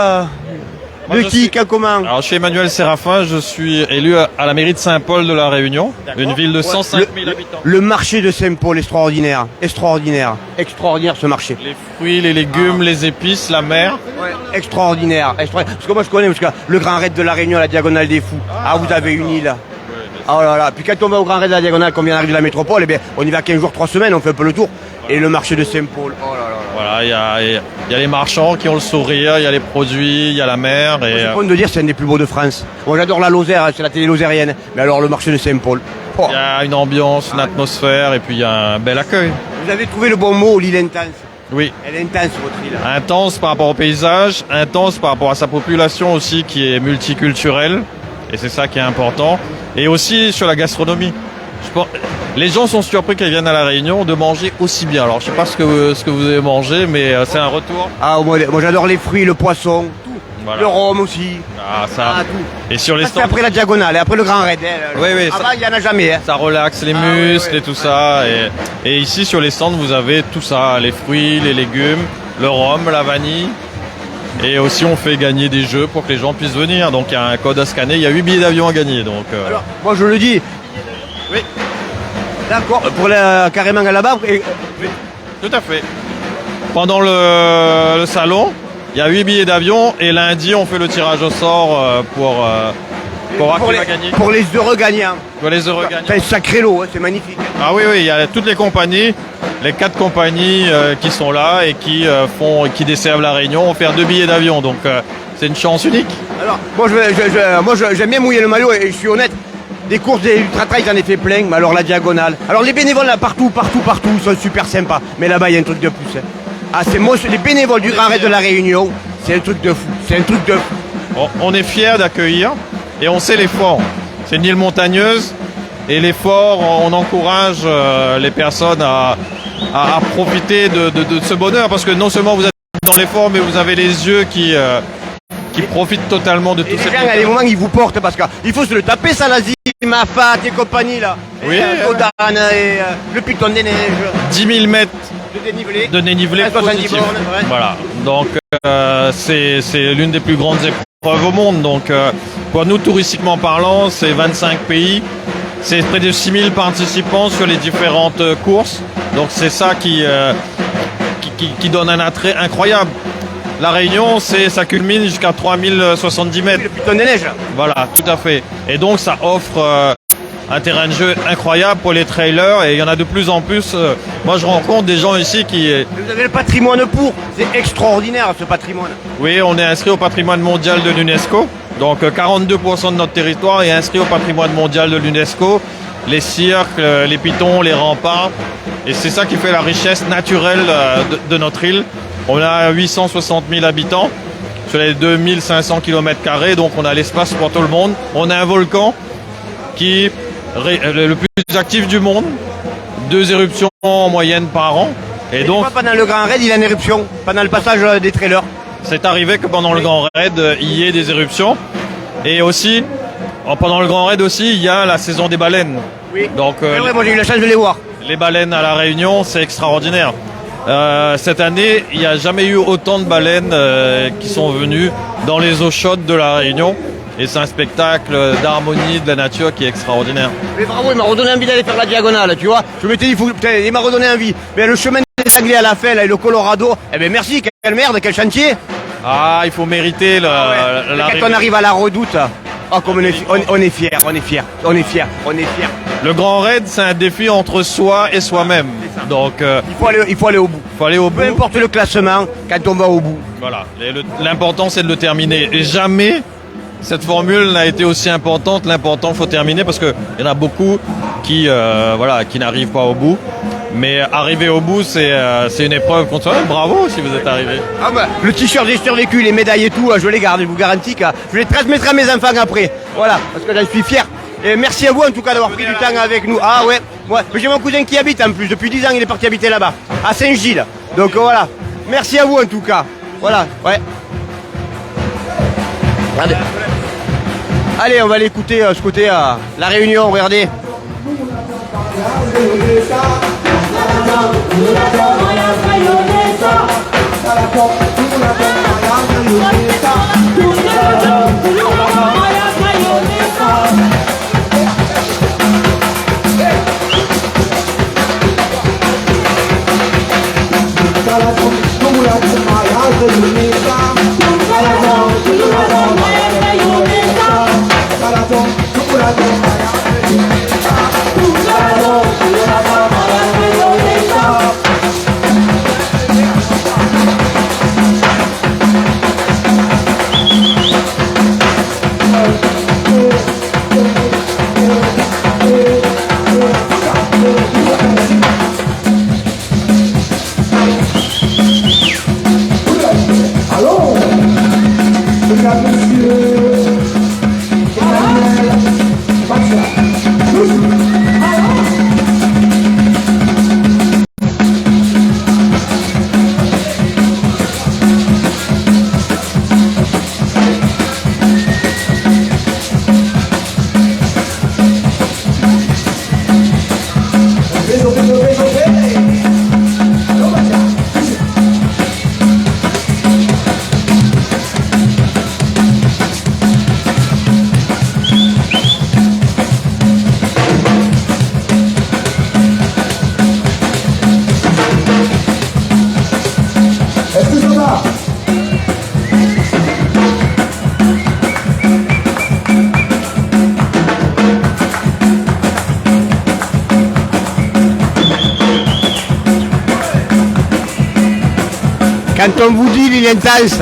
de qui, comment? Alors, je suis Emmanuel Séraphin, je suis élu à la mairie de Saint-Paul de la Réunion, une ville de 105 000 habitants. Le marché de Saint-Paul, extraordinaire. Extraordinaire. Extraordinaire ce marché. Les fruits, les légumes, les épices, la mer. Ouais, extraordinaire. Extraordinaire. Parce que moi je connais, parce que le Grand Raid de la Réunion, la Diagonale des Fous. Ah, vous avez une île. Oh là là. Puis quand on va au Grand Raid de la Diagonale, qu'on vient d'arriver de la métropole, eh bien, on y va 15 jours, 3 semaines, on fait un peu le tour. Et le marché de Saint-Paul. Oh là là. Voilà, il y a les marchands qui ont le sourire, il y a les produits, il y a la mer. Et C'est bon de dire c'est un des plus beaux de France. Moi j'adore la Lozère, c'est la télé lozérienne. Mais alors le marché de Saint-Paul. Oh. il y a une ambiance, une atmosphère et puis il y a un bel accueil. Vous avez trouvé le bon mot, l'île intense. Oui. Elle est intense votre île. Intense par rapport au paysage, intense par rapport à sa population aussi qui est multiculturelle. Et c'est ça qui est important. Et aussi sur la gastronomie. Les gens sont surpris qu'ils viennent à La Réunion de manger aussi bien. Alors je sais pas ce que vous avez mangé, mais c'est un retour. Ah moi j'adore les fruits, le poisson, tout. Voilà. Le rhum aussi. Ah ça. Tout. Et sur les Ça, c'est stands. après la Diagonale, et après le Grand Raid. Oui, oui. Avant il n'y en a jamais. Hein. Ça relaxe les muscles et tout ça. Et ici sur les stands vous avez tout ça, les fruits, les légumes, le rhum, la vanille. Et aussi on fait gagner des jeux pour que les gens puissent venir. Donc il y a un code à scanner, il y a 8 billets d'avion à gagner. Donc, Alors, moi je le dis. Oui. D'accord, pour carrément à là-bas. Oui, tout à fait. Pendant le salon, il y a 8 billets d'avion et lundi on fait le tirage au sort pour qui va gagner. Pour les heureux gagnants. Pour les heureux gagnants. C'est un sacré lot, hein, c'est magnifique. Ah oui, il y a toutes les compagnies, les 4 compagnies qui sont là et qui desservent la Réunion, ont faire 2 billets d'avion. Donc c'est une chance unique. Alors, moi j'aime bien mouiller le maillot et je suis honnête. Des courses d'ultra-trail, j'en ai fait plein, mais alors la Diagonale. Alors les bénévoles là, partout, ils sont super sympas. Mais là-bas, il y a un truc de plus. Hein. Ah, c'est moi, les bénévoles du Grand Raid de la Réunion, c'est un truc de fou. C'est un truc de fou. On est fiers d'accueillir et on sait l'effort. C'est une île montagneuse et l'effort, on encourage les personnes à profiter de ce bonheur parce que non seulement vous êtes dans l'effort, mais vous avez les yeux qui profitent totalement de tout ça. Il y a des moments où ils vous portent parce qu'il faut se le taper ça, l'Asie, Mafat et compagnie là. Oui. Godan et le Piton des Neiges. 10 000 mètres de dénivelé 70 positif. bornes, ouais. Voilà. Donc c'est l'une des plus grandes épreuves au monde. Donc pour nous, touristiquement parlant, c'est 25 pays. C'est près de 6 000 participants sur les différentes courses. Donc c'est ça qui donne un attrait incroyable. La Réunion, ça culmine jusqu'à 3070 mètres. Le Piton des Neiges. Voilà, tout à fait. Et donc ça offre un terrain de jeu incroyable pour les trailers et il y en a de plus en plus. Moi je rencontre des gens ici qui... Vous avez le patrimoine pour. C'est extraordinaire ce patrimoine. Oui, on est inscrit au patrimoine mondial de l'UNESCO. Donc 42% de notre territoire est inscrit au patrimoine mondial de l'UNESCO. Les cirques, les pitons, les remparts. Et c'est ça qui fait la richesse naturelle de notre île. On a 860 000 habitants sur les 2500 km², donc on a l'espace pour tout le monde. On a un volcan qui est le plus actif du monde, 2 éruptions en moyenne par an. Et donc pendant le Grand Raid, il y a une éruption, pendant le passage des trailers. C'est arrivé que pendant le Grand Raid, il y ait des éruptions. Et aussi, pendant le Grand Raid aussi, il y a la saison des baleines. Oui. Donc, moi j'ai eu la chance de les voir. Les baleines à La Réunion, c'est extraordinaire. Cette année, il n'y a jamais eu autant de baleines qui sont venues dans les eaux chaudes de La Réunion. Et c'est un spectacle d'harmonie de la nature qui est extraordinaire. Mais bravo, il m'a redonné envie d'aller faire la Diagonale, tu vois. Je m'étais dit, il m'a redonné envie. Mais le chemin des Anglais à la fin, là, et le Colorado, eh ben merci, quelle merde, quel chantier. Ah, il faut mériter la quand on arrive à la Redoute, oh, comme on est fiers. Le Grand Raid, c'est un défi entre soi et soi-même. Donc, il faut aller au bout. Peu importe le classement, quand on va au bout. Voilà. L'important, c'est de le terminer. Et jamais cette formule n'a été aussi importante. L'important, faut terminer parce que il y en a beaucoup qui n'arrivent pas au bout. Mais arriver au bout, c'est une épreuve contre soi. Bravo si vous êtes arrivé. Ah bah, le t-shirt j'ai survécu, les médailles et tout, je les garde, je vous garantis que je les transmettrai à mes enfants après. Voilà, parce que j'en suis fier. Et merci à vous en tout cas d'avoir pris du temps avec nous. Ah ouais, j'ai mon cousin qui habite en plus, depuis 10 ans il est parti habiter là-bas, à Saint-Gilles. Donc voilà, merci à vous en tout cas. Voilà, ouais. Regardez. Allez, on va aller écouter ce côté la Réunion, regardez. Quand on vous dit il est intense.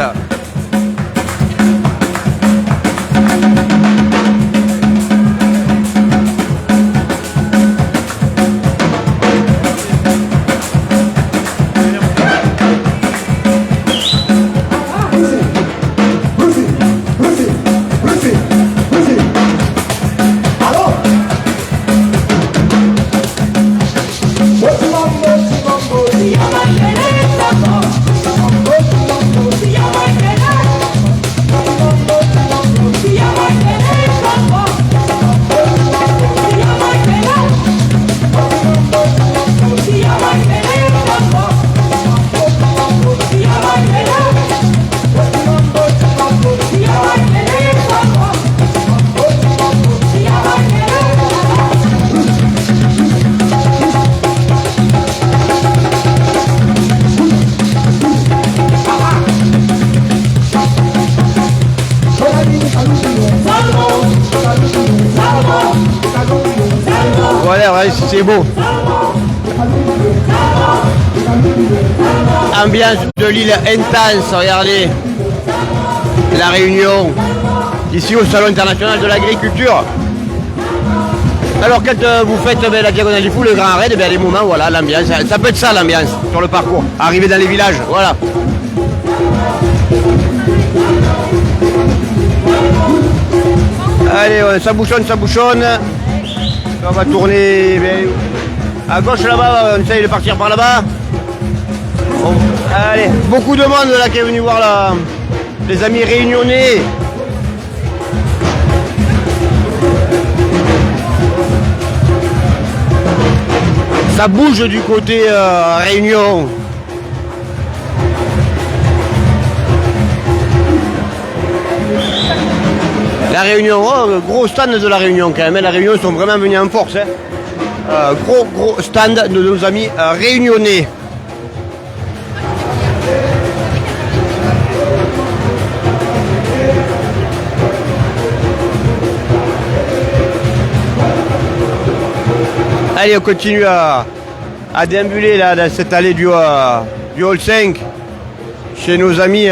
Voilà, ouais, c'est beau. Ambiance de l'île intense, regardez. La Réunion, ici au Salon international de l'agriculture. Alors quand vous faites la diagonale du fou, le grand raid, les moments, voilà, l'ambiance, ça peut être ça l'ambiance sur le parcours. Arriver dans les villages, voilà. Allez, ça bouchonne, ça bouchonne. On va tourner à gauche là-bas, on essaye de partir par là-bas. Bon, allez, beaucoup de monde là qui est venu voir les amis réunionnais. Ça bouge du côté Réunion. La Réunion, oh, gros stand de la Réunion quand même. La Réunion sont vraiment venus en force. Hein. Gros stand de nos amis réunionnais. Allez, on continue à déambuler là, dans cette allée du Hall 5 chez nos amis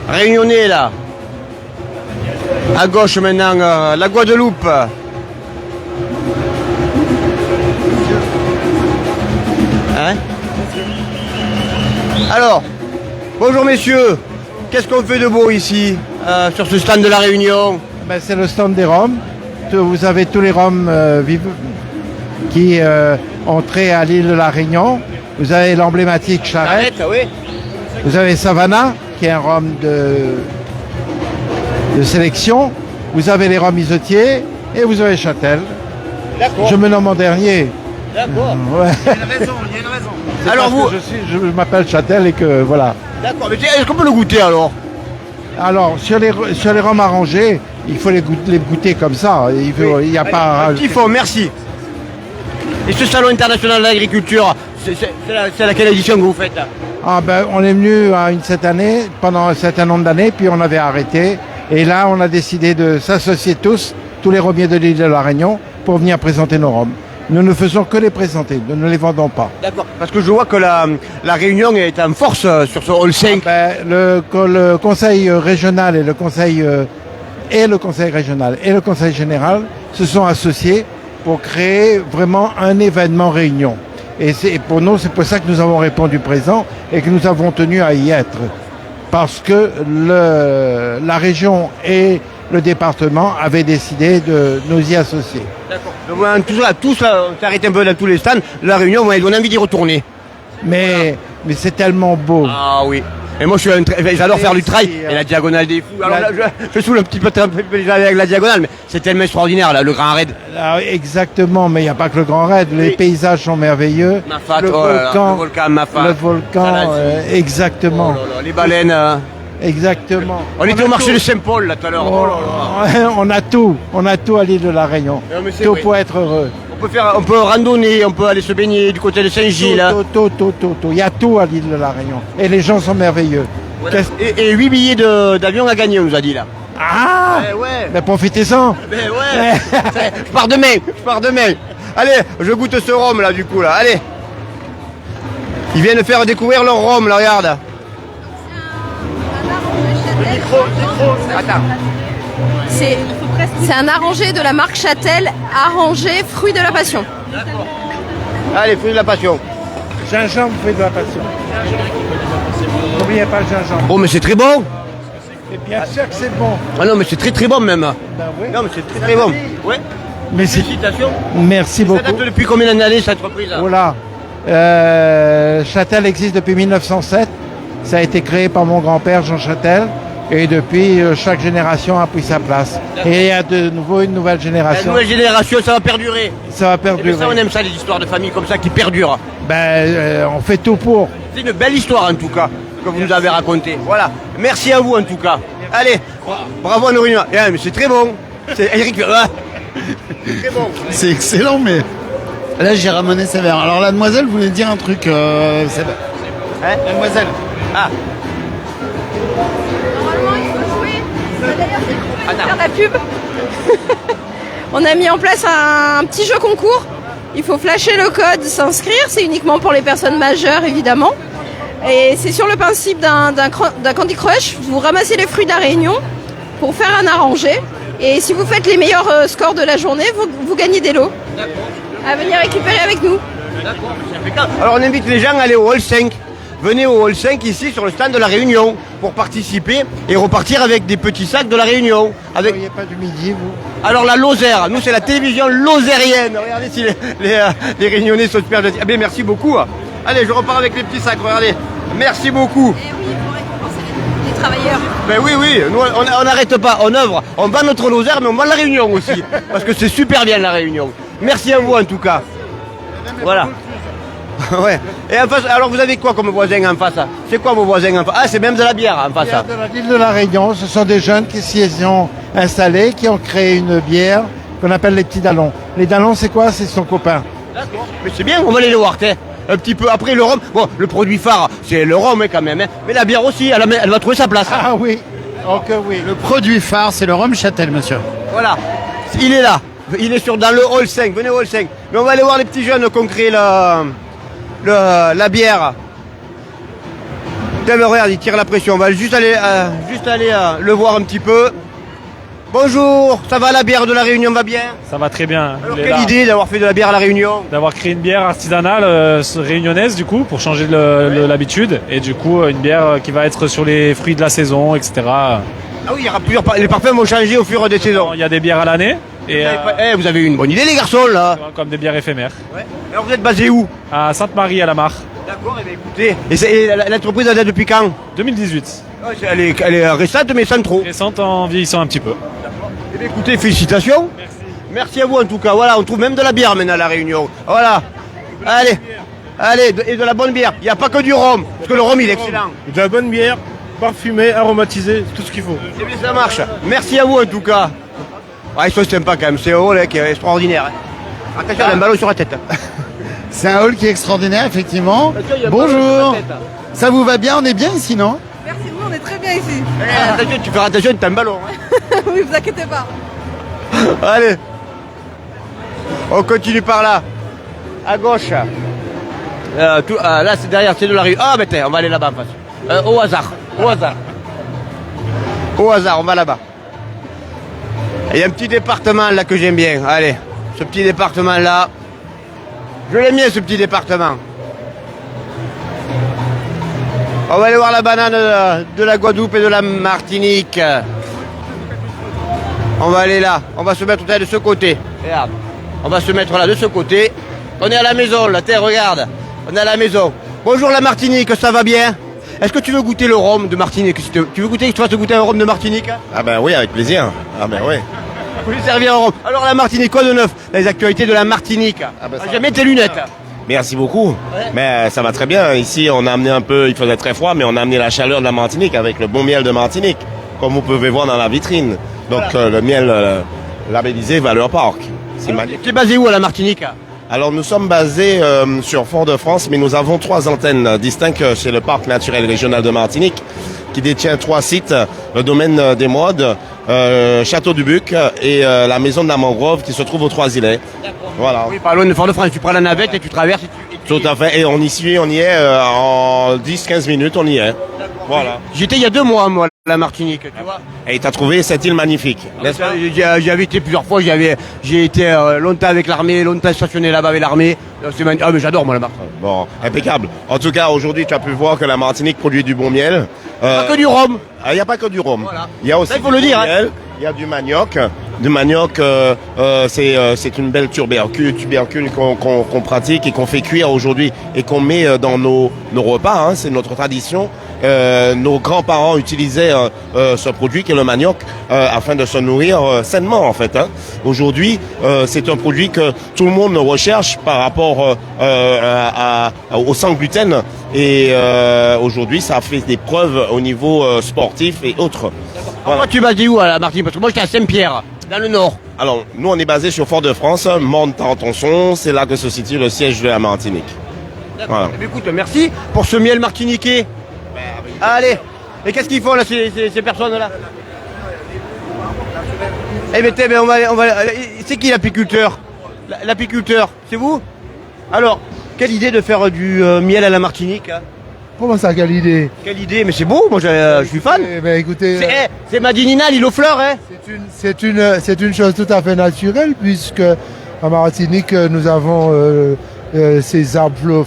réunionnais là. À gauche maintenant, la Guadeloupe. Hein? Alors, bonjour messieurs, qu'est-ce qu'on fait de beau ici, sur ce stand de la Réunion? Ben, c'est le stand des Roms. Vous avez tous les Roms qui ont trait à l'île de la Réunion. Vous avez l'emblématique Charrette. Oui. Vous avez Savannah, qui est un Rhum de sélection. Vous avez les rhums isotiers et vous avez Châtel. D'accord. Je me nomme en dernier. D'accord. Ouais. Il y a une raison, il y a une raison. C'est Alors parce vous... que je m'appelle Châtel et que voilà. D'accord, mais est-ce qu'on peut le goûter alors? Alors, sur les rhums arrangés, il faut les goûter comme ça. Il n'y a pas... Un petit fond, merci. Et ce salon international de l'agriculture, c'est laquelle édition que vous faites? Ah ben, on est venu cette année, pendant un certain nombre d'années, puis on avait arrêté. Et là, on a décidé de s'associer tous les rhummiers de l'île de la Réunion, pour venir présenter nos rhums. Nous ne faisons que les présenter, nous ne les vendons pas. D'accord, parce que je vois que la Réunion est en force sur ce Hall 5. Le conseil régional et le conseil régional et le conseil général se sont associés pour créer vraiment un événement Réunion. Et pour nous, c'est pour ça que nous avons répondu présent et que nous avons tenu à y être. Parce que la région et le département avaient décidé de nous y associer. D'accord. Tous là, on s'arrête un peu dans tous les stands. La Réunion, on a envie d'y retourner. Mais c'est tellement beau. Ah oui. Et moi, j'adore faire du trail et la diagonale des fous. Alors là, je saoule un petit peu avec la diagonale, mais c'est tellement extraordinaire, là, le Grand Raid. Exactement, mais il n'y a pas que le Grand Raid. Les paysages sont merveilleux. Mafat, le volcan Mafat. Le volcan, exactement. Oh là là, les baleines. Exactement. On était au marché de Saint-Paul, là, tout à l'heure. Oh là là. On a tout à l'île de la Réunion. Tout pour être heureux. On peut randonner, on peut aller se baigner du côté de Saint-Gilles. Tout. Il y a tout à l'île de la Réunion. Et les gens sont merveilleux. Voilà. Et 8 billets d'avion à gagner, on nous a dit là. Ah ouais. Mais profitez-en. Mais ouais. Je pars demain. Allez, je goûte ce rhum là du coup là. Allez. Ils viennent faire découvrir leur rhum là, regarde. Le micro. Attends. C'est un arrangé de la marque Châtel, arrangé fruit de la passion. D'accord. Allez, fruit de la passion. Gingembre, fruit de la passion. N'oubliez pas le gingembre. Oh, mais c'est très bon. Et bien sûr que c'est bon. Ah non, mais c'est très bon même. Ben oui. Non, mais c'est très bon. Ouais. Mais félicitations. Merci beaucoup. Ça date depuis combien d'années cette entreprise là? Oh là. Châtel existe depuis 1907. Ça a été créé par mon grand-père Jean Châtel. Et depuis, chaque génération a pris sa place. Et il y a de nouveau une nouvelle génération. La nouvelle génération, ça va perdurer. Ça va perdurer. Ça, on aime ça, les histoires de famille comme ça qui perdurent. On fait tout pour. C'est une belle histoire en tout cas que vous nous avez racontée. Voilà. Merci à vous en tout cas. Allez, bravo à nos réunions. Mais c'est très bon. C'est Eric. C'est très bon. C'est excellent, mais là j'ai ramené ses verres. Alors la demoiselle voulait dire un truc. Mademoiselle. Ah. Normalement, il faut jouer. D'ailleurs, faire la pub. On a mis en place un petit jeu concours. Il faut flasher le code, s'inscrire. C'est uniquement pour les personnes majeures, évidemment. Et c'est sur le principe d'un Candy Crush. Vous ramassez les fruits de la Réunion pour faire un arrangé. Et si vous faites les meilleurs scores de la journée, vous gagnez des lots. À venir récupérer avec nous. D'accord, c'est impeccable. Alors on invite les gens à aller au Hall 5. Venez au Hall 5 ici sur le stand de la Réunion pour participer et repartir avec des petits sacs de la Réunion. Vous ne voyez pas du midi, vous? Alors la Lozère, nous c'est la télévision lozérienne. Regardez si les Réunionnais sont super gentils. Ah bien merci beaucoup. Allez, je repars avec les petits sacs, regardez. Merci beaucoup. Et oui, il faut récompenser les travailleurs. Ben oui, nous on n'arrête pas, on œuvre, on vend notre Lozère mais on vend la Réunion aussi. Parce que c'est super bien la Réunion. Merci à vous en tout cas. Voilà. Ouais. Et en face, alors vous avez quoi comme voisins en face? C'est quoi vos voisins en face? Ah, c'est même de la bière en face. De l'île de la Réunion, ce sont des jeunes qui s'y sont installés, qui ont créé une bière qu'on appelle les petits dallons. Les dallons, c'est quoi? C'est son copain. D'accord. Mais c'est bien, on va aller le voir, un petit peu. Après le rhum, bon, le produit phare, c'est le rhum quand même, hein. Mais la bière aussi, elle va trouver sa place. Ah oui, ok oui. Le produit phare, c'est le rhum Châtel, monsieur. Voilà, il est là. Il est dans le Hall 5, venez au Hall 5. Mais on va aller voir les petits jeunes qui ont créé la bière. Tiens, mais regarde, il tire la pression. On va juste aller le voir un petit peu. Bonjour, ça va, la bière de la Réunion va bien? Ça va très bien. Alors quelle idée d'avoir fait de la bière à la Réunion? D'avoir créé une bière artisanale réunionnaise du coup, pour changer l'habitude. Et du coup, une bière qui va être sur les fruits de la saison, etc. Ah oui, il y aura plusieurs. Les parfums vont changer au fur des saisons. Il y a des bières à l'année. Et vous avez eu une bonne idée les garçons là. Comme des bières éphémères. Ouais. Alors vous êtes basé où? À Sainte-Marie à la Mare. D'accord, et bien écoutez. Et l'entreprise elle date depuis quand? 2018. Ouais, elle est récente mais sans trop. Récente en vieillissant un petit peu. D'accord. Eh bien, écoutez, félicitations. Merci à vous en tout cas. Voilà, on trouve même de la bière maintenant à La Réunion. Voilà. Allez, allez, et de la bonne bière. Il n'y a pas que du rhum, parce que le rhum il est excellent. De la bonne bière, parfumée, aromatisée, tout ce qu'il faut. Eh bien, ça marche. Merci à vous en tout cas. Ah, ils sont sympas quand même. C'est un hall qui est extraordinaire. Attention, il y a un ballon sur la tête. C'est un hall qui est extraordinaire, effectivement. Il y a un ballon sur Bonjour. la tête. Ça vous va bien? On est bien ici, non? Merci, nous on est très bien ici. Attention, tu fais attention, t'as un ballon. Oui, vous inquiétez pas. Allez. On continue par là. À gauche. Là, c'est derrière, c'est de la rue. Ah, mais tiens, on va aller là-bas en face. Au hasard. Au hasard. Au hasard, on va là-bas. Il y a un petit département là que j'aime bien. Allez, ce petit département là. Je l'aime bien ce petit département. On va aller voir la banane de la Guadeloupe et de la Martinique. On va aller là. On va se mettre de ce côté. Regarde. On va se mettre là de ce côté. On est à la maison là. Tiens, regarde. On est à la maison. Bonjour la Martinique, ça va bien? Est-ce que tu veux goûter le rhum de Martinique? Tu veux goûter, tu vas te goûter un rhum de Martinique? Ah ben oui, avec plaisir. Ah ben oui. Vous lui servir un rhum. Alors la Martinique, quoi de neuf? Les actualités de la Martinique. Jamais tes lunettes. Merci beaucoup. Mais ça va très bien. Ici, on a amené un peu, il faisait très froid, mais on a amené la chaleur de la Martinique avec le bon miel de Martinique, comme vous pouvez voir dans la vitrine. Donc le miel labellisé Valeur Park. C'est magnifique. Tu es basé où à la Martinique? Alors nous sommes basés sur Fort-de-France, mais nous avons 3 antennes distinctes chez le Parc naturel régional de Martinique, qui détient 3 sites, le domaine des Modes, Château du Buc et la maison de la Mangrove qui se trouve aux 3 îlets. Voilà. Oui, pas loin de Fort-de-France, tu prends la navette et tu traverses. Tout à fait, et on y est en 10-15 minutes, on y est. Voilà. J'étais il y a 2 mois, moi, à la Martinique, tu vois. Et tu as trouvé cette île magnifique, n'est-ce pas? J'y avais été plusieurs fois, j'ai été longtemps avec l'armée, longtemps stationné là-bas avec l'armée. Ah mais j'adore moi la Martinique. Bon, impeccable. En tout cas, aujourd'hui, tu as pu voir que la Martinique produit du bon miel. Pas que du rhum. Il n'y a pas que du rhum. Voilà. Il y a aussi ça, il faut le dire. miel, il y a du manioc. Du manioc, c'est une belle tubercule qu'on pratique et qu'on fait cuire aujourd'hui et qu'on met dans nos repas. Hein, c'est notre tradition. Nos grands-parents utilisaient ce produit qui est le manioc afin de se nourrir sainement en fait. Hein. Aujourd'hui, c'est un produit que tout le monde recherche par rapport au sans gluten et aujourd'hui, ça a fait des preuves au niveau sportif et autres. Voilà. Moi, tu vas dire où à la Martinique? Parce que moi, j'étais à Saint-Pierre, dans le nord. Alors, nous, on est basé sur Fort-de-France, Montenton, c'est là que se situe le siège de la Martinique. Voilà. Eh bien, écoute, merci pour ce miel martiniquais. Allez, et qu'est-ce qu'ils font là, ces personnes-là? Eh bien, on va... C'est qui l'apiculteur? L'apiculteur, c'est vous? Alors, quelle idée de faire du miel à la Martinique hein? Comment ça, quelle idée? Quelle idée? Mais c'est beau, moi je suis fan. Eh ben, écoutez, c'est Madinina, l'île aux fleurs, hein? C'est une chose tout à fait naturelle, puisque en Martinique, nous avons ces arbres,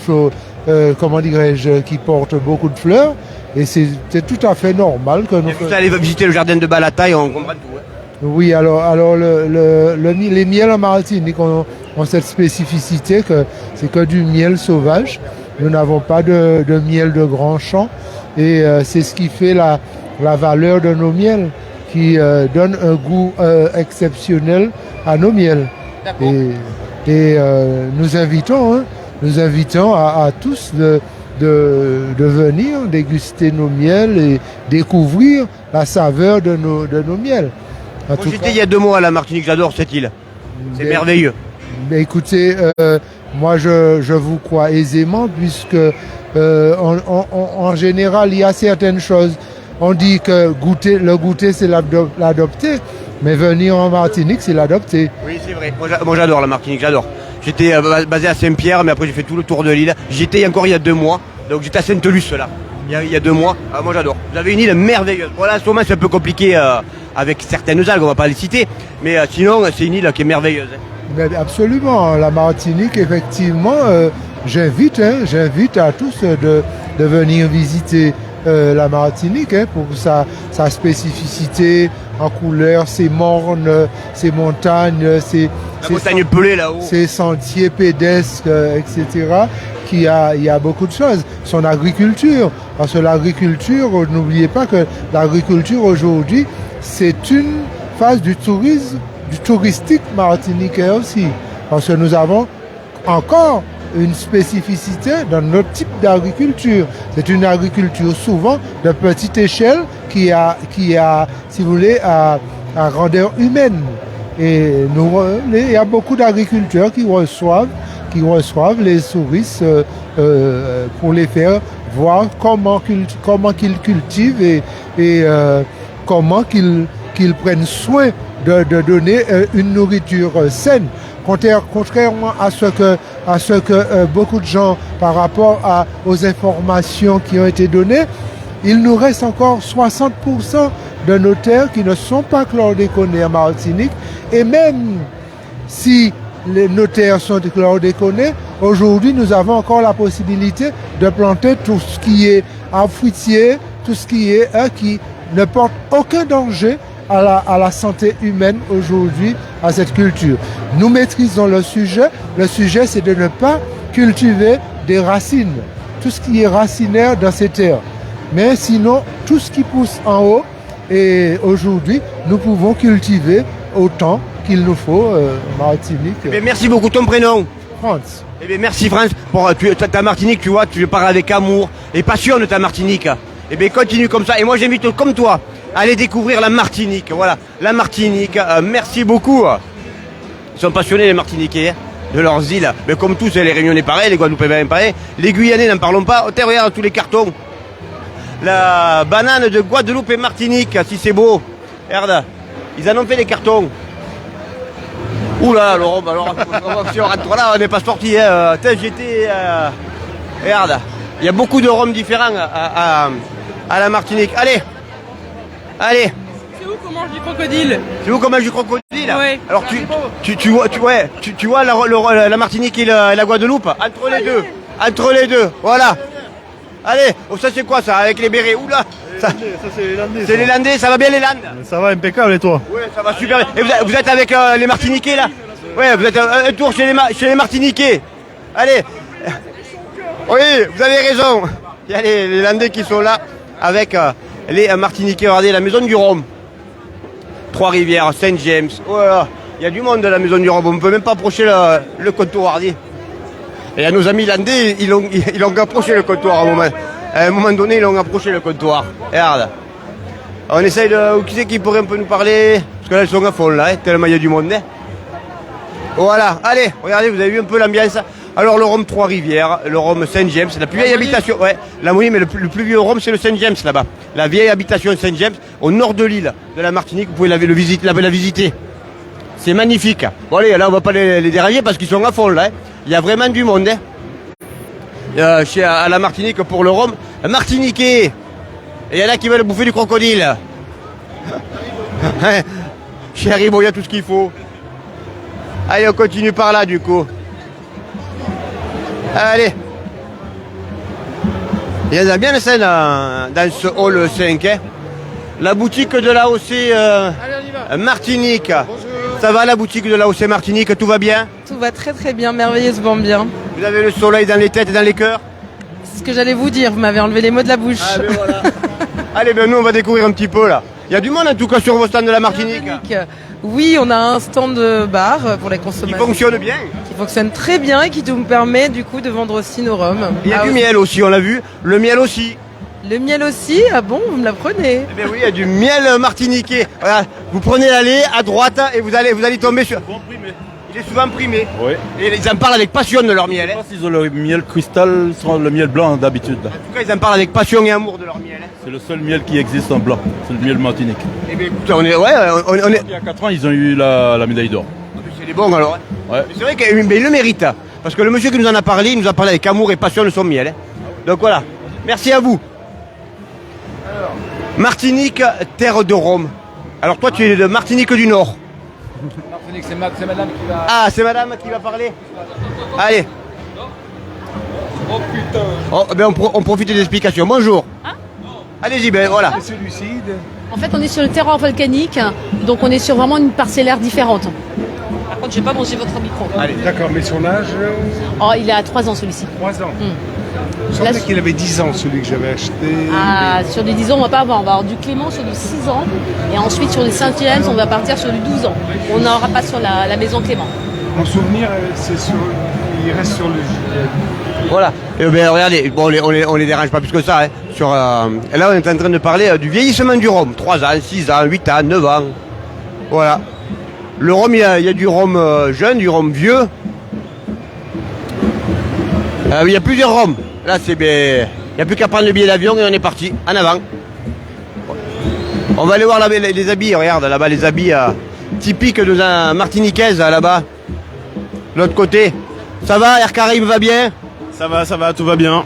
comment dirais-je, qui portent beaucoup de fleurs, et c'est tout à fait normal que nous... Vous allez visiter le jardin de Balataï, on comprend tout. Hein? Oui, alors les miels en Martinique ont cette spécificité que c'est que du miel sauvage. Nous n'avons pas de miel de grand champ et c'est ce qui fait la valeur de nos miels, qui donne un goût exceptionnel à nos miels. Et nous invitons à tous de venir déguster nos miels et découvrir la saveur de nos miels. J'étais il y a 2 mois à la Martinique, j'adore cette île. C'est merveilleux. Mais écoutez, moi je vous crois aisément, puisque en général il y a certaines choses. On dit que le goûter c'est l'adopter, mais venir en Martinique c'est l'adopter. Oui, c'est vrai. Moi j'adore la Martinique, j'adore. J'étais basé à Saint-Pierre, mais après j'ai fait tout le tour de l'île. J'étais encore il y a 2 mois, donc j'étais à Sainte-Luce là. Il y a 2 mois. Ah, moi j'adore. Vous avez une île merveilleuse. Voilà, en ce moment c'est un peu compliqué avec certaines algues, on va pas les citer, mais sinon c'est une île qui est merveilleuse. Mais absolument, la Martinique, effectivement, j'invite à tous de venir visiter la Martinique pour sa spécificité en couleur, ses mornes, ses montagnes, ses montagnes pelées là-haut, ses sentiers pédestres, etc. Il y a beaucoup de choses. Son agriculture, parce que l'agriculture, n'oubliez pas que l'agriculture aujourd'hui, c'est une fasse du tourisme, du touristique martiniquais aussi. Parce que nous avons encore une spécificité dans notre type d'agriculture. C'est une agriculture souvent de petite échelle qui a, si vous voulez, à grandeur humaine. Et il y a beaucoup d'agriculteurs qui reçoivent les touristes pour les faire voir comment qu'ils cultivent et comment qu'ils prennent soin de donner une nourriture saine. Contrairement à ce que beaucoup de gens, par rapport aux informations qui ont été données, il nous reste encore 60% de nos terres qui ne sont pas chlordéconées en Martinique. Et même si nos terres sont chlordéconées, aujourd'hui nous avons encore la possibilité de planter tout ce qui est arbre fruitier, tout ce qui ne porte aucun danger à la santé humaine aujourd'hui, à cette culture. Nous maîtrisons le sujet. Le sujet, c'est de ne pas cultiver des racines, tout ce qui est racinaire dans ces terres. Mais sinon, tout ce qui pousse en haut, et aujourd'hui, nous pouvons cultiver autant qu'il nous faut Martinique. Eh bien, merci beaucoup. Ton prénom? France. Eh bien, merci France pour ta Martinique, tu vois, tu parles avec amour et passion de ta Martinique. Eh bien, continue comme ça. Et moi, j'invite comme toi à aller découvrir la Martinique. Voilà, la Martinique. Merci beaucoup. Ils sont passionnés, les Martiniquais, hein, de leurs îles. Mais comme tous, les Réunionnais pareil, les Guadeloupéens pareil. Les Guyanais, n'en parlons pas. Oh, regarde tous les cartons. La banane de Guadeloupe et Martinique, si c'est beau. Regarde, ils en ont fait des cartons. Oula, alors si on rentre là, on n'est pas sorti. Hein. J'étais. Regarde, il y a beaucoup de rhums différents à la Martinique. Allez. C'est où qu'on mange du crocodile? C'est où qu'on mange du crocodile? Oui. Alors tu vois la Martinique et la Guadeloupe? Entre les deux, voilà. Allez, oh, ça c'est quoi ça, avec les bérets? Oula, ça c'est les Landais. C'est les Landais, ça va bien les Landes? Ça va impeccable et toi? Oui, ça va super bien. Et vous êtes avec les Martiniquais là? Oui, vous êtes un tour chez les Martiniquais. Allez. Oui, vous avez raison. Il y a les Landais qui sont là avec les Martiniquais. Regardez, la maison du Rhum. Trois-Rivières, Saint-James. Oh là là, il y a du monde de la maison du Rhum. On ne peut même pas approcher le comptoir. Et à nos amis landais, ils ont approché le comptoir à un moment donné, ils ont approché le comptoir. Regarde. On essaye de... Qui c'est qui pourrait un peu nous parler? Parce que là, ils sont à fond, là, hein, tellement il y a du monde. Hein. Voilà, allez, regardez, vous avez vu un peu l'ambiance. Alors, le Rhum Trois-Rivières, le Rhum Saint-James, c'est la plus vieille habitation. Ouais, la Monie, mais le plus vieux Rhum, c'est le Saint-James, là-bas. La vieille habitation Saint-James, au nord de l'île de la Martinique, vous pouvez la visiter. C'est magnifique. Bon, allez, là, on va pas les dérailler parce qu'ils sont à fond, là. Hein. Il y a vraiment du monde, hein. À la Martinique pour le Rhum. Martiniquais. Et il y en a qui veulent bouffer du crocodile. Chez Haribo, il y a tout ce qu'il faut. Allez, on continue par là, du coup. Allez. Il y en a bien de scènes dans ce hall 5, hein. La boutique de l'AOC Martinique. Bonjour. Ça va la boutique de l'AOC Martinique, tout va bien? Tout va très très bien, merveilleusement bien. Vous avez le soleil dans les têtes et dans les cœurs? C'est ce que j'allais vous dire, vous m'avez enlevé les mots de la bouche. Ah, ben voilà. Allez, ben nous on va découvrir un petit peu là. Il y a du monde en tout cas sur vos stands de la Martinique. Oui, on a un stand de bar pour les consommateurs. Qui fonctionne bien? Qui fonctionne très bien et qui nous permet du coup de vendre aussi nos rhums. Il y a du miel aussi, on l'a vu. Le miel aussi. Le miel aussi? Ah bon, vous me l'apprenez? Eh bien oui, il y a du miel martiniquais. Voilà, vous prenez l'allée à droite et vous allez tomber sur... Il est souvent primé. Oui. Et ils en parlent avec passion de leur miel. Je sais pas s'ils ont le miel cristal, le miel blanc d'habitude. En tout cas, ils en parlent avec passion et amour de leur miel. C'est le seul miel qui existe en blanc. C'est le miel martinique. Eh bien écoute, on est... Il y a 4 ans, ils ont eu la médaille d'or. C'est des bons alors. Ouais. C'est vrai qu'il le mérite. Parce que le monsieur qui nous en a parlé, il nous a parlé avec amour et passion de son miel. Donc voilà. Merci à vous. Martinique, terre de Rhum. Alors toi, tu es de Martinique du Nord. Martinique, c'est madame qui va... Ah, c'est madame qui va parler. Allez. Oh putain. Oh, ben on profite des explications. Bonjour. Allez-y, ben voilà. En fait, on est sur le terroir volcanique, donc on est sur vraiment une parcellaire différente. Par contre, je vais pas manger votre micro. Allez. D'accord, mais son âge? Oh, il a 3 ans celui-ci. 3 ans. Il semblait qu'il avait 10 ans, celui que j'avais acheté. Ah, sur du 10 ans, on va pas avoir. On va avoir du Clément sur du 6 ans. Et ensuite, sur du Saint-Hilaire, on va partir sur du 12 ans. On n'aura pas sur la maison Clément. Mon souvenir, il reste sur le Voilà. Et bien, regardez, bon, on les dérange pas plus que ça. Hein. Et là, on est en train de parler du vieillissement du rhum. 3 ans, 6 ans, 8 ans, 9 ans. Voilà. Le rhum, il y a du rhum jeune, du rhum vieux. Il y a plusieurs rhums. Là, c'est bien. Il n'y a plus qu'à prendre le billet d'avion et on est parti. En avant. On va aller voir là, les habits. Regarde, là-bas, les habits typiques de la martiniquaise, là-bas. L'autre côté. Ça va, Air Caraïbes va bien? Ça va, tout va bien.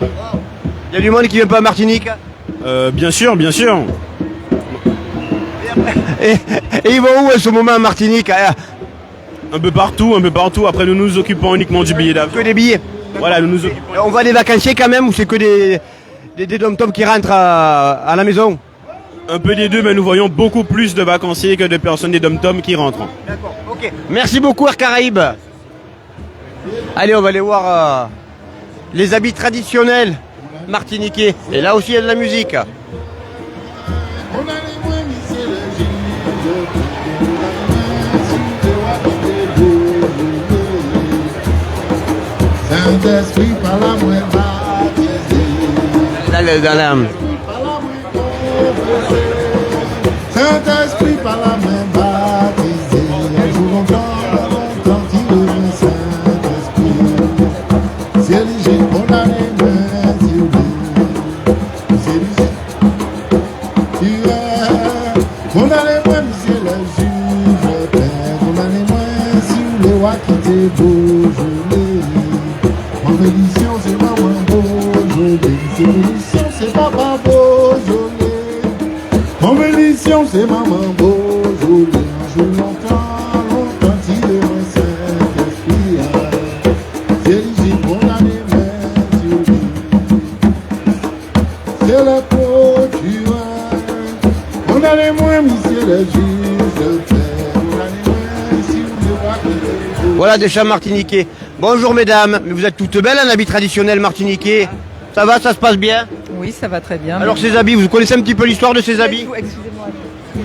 Il y a du monde qui vient pas à Martinique? Bien sûr, bien sûr. Et ils vont où à ce moment à Martinique? Un peu partout. Après, nous nous occupons uniquement du billet d'avion. Que des billets? Voilà, nous nous occupons. On voit des vacanciers quand même ou c'est que des dom-toms qui rentrent à la maison? Un peu des deux, mais nous voyons beaucoup plus de vacanciers que de personnes des dom-toms qui rentrent. D'accord, ok. Merci beaucoup Air Caraïbes. Allez, on va aller voir les habits traditionnels martiniquais. Et là aussi, il y a de la musique. Saint-Esprit par la main baptisé. Dans la... Saint-Esprit par la main baptisé. Un jour longtemps, il est Saint-Esprit. C'est léger, on a les mains isolées. C'est léger. On a les mains, c'est le juge père. On a les mains sur les rois qui t'es beau, en bénédiction, c'est maman Beaujolais. C'est bénédiction, c'est papa Beaujolais. En bénédiction, c'est maman Beaujolais. Un jour longtemps, il est un Saint-Esprit. C'est l'église, on a les mains sur lui. C'est le procureur. On a les mains, monsieur le juge de paix. On a les mains sur les rois qui les beaux. Voilà des chants martiniquais. Bonjour mesdames, mais vous êtes toutes belles en habit traditionnel martiniquais. Ça va, ça se passe bien? Oui, ça va très bien. Alors ces habits, vous connaissez un petit peu l'histoire de ces habits? Excusez-moi.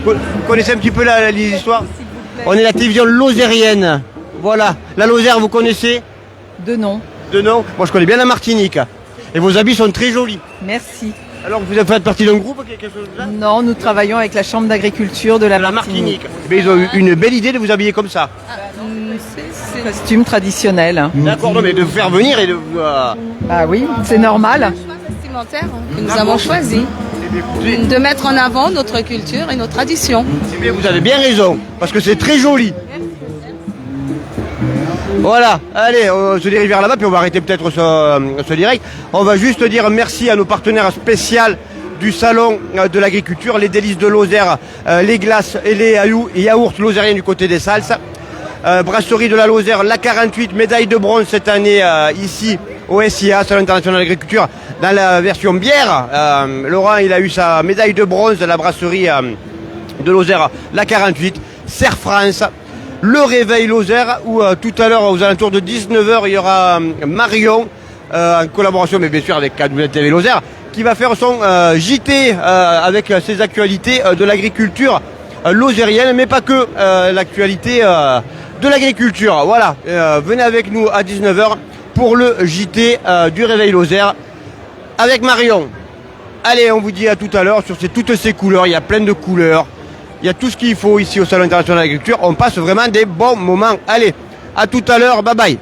Vous connaissez un petit peu l'histoire? On est la télévision lozérienne. Voilà. La Lozère, vous connaissez? De nom. De nom? Moi je connais bien la Martinique. Et vos habits sont très jolis. Merci. Alors vous faites partie d'un groupe, quelque chose là? Non, nous travaillons avec la Chambre d'agriculture de la Martinique. Mais ils ont eu une belle idée de vous habiller comme ça. C'est un costume traditionnel. D'accord, non, mais de vous faire venir et de vous... Ah oui, c'est normal. Vestimentaire que nous avons choisi de mettre en avant notre culture et nos traditions. C'est bien, vous avez bien raison, parce que c'est très joli. Voilà, allez, on se dirige vers là-bas, puis on va arrêter peut-être ce direct. On va juste dire merci à nos partenaires spéciaux du salon de l'agriculture, les délices de Lozère, les glaces et les yaourts lozériens du côté des salses. Brasserie de la Lozère, la 48, médaille de bronze cette année ici au SIA, Salon international de l'agriculture, dans la version bière. Laurent, il a eu sa médaille de bronze de la brasserie de Lozère, la 48, Serre France, le réveil Lozère, où tout à l'heure, aux alentours de 19h, il y aura Marion, en collaboration, mais bien sûr avec KWTV Lozère, qui va faire son JT avec ses actualités de l'agriculture lozérienne, mais pas que l'actualité de l'agriculture. Voilà, venez avec nous à 19h pour le JT du Réveil Lozère avec Marion. Allez, on vous dit à tout à l'heure sur toutes ces couleurs, il y a plein de couleurs, il y a tout ce qu'il faut ici au Salon international de l'agriculture, on passe vraiment des bons moments. Allez, à tout à l'heure, bye bye.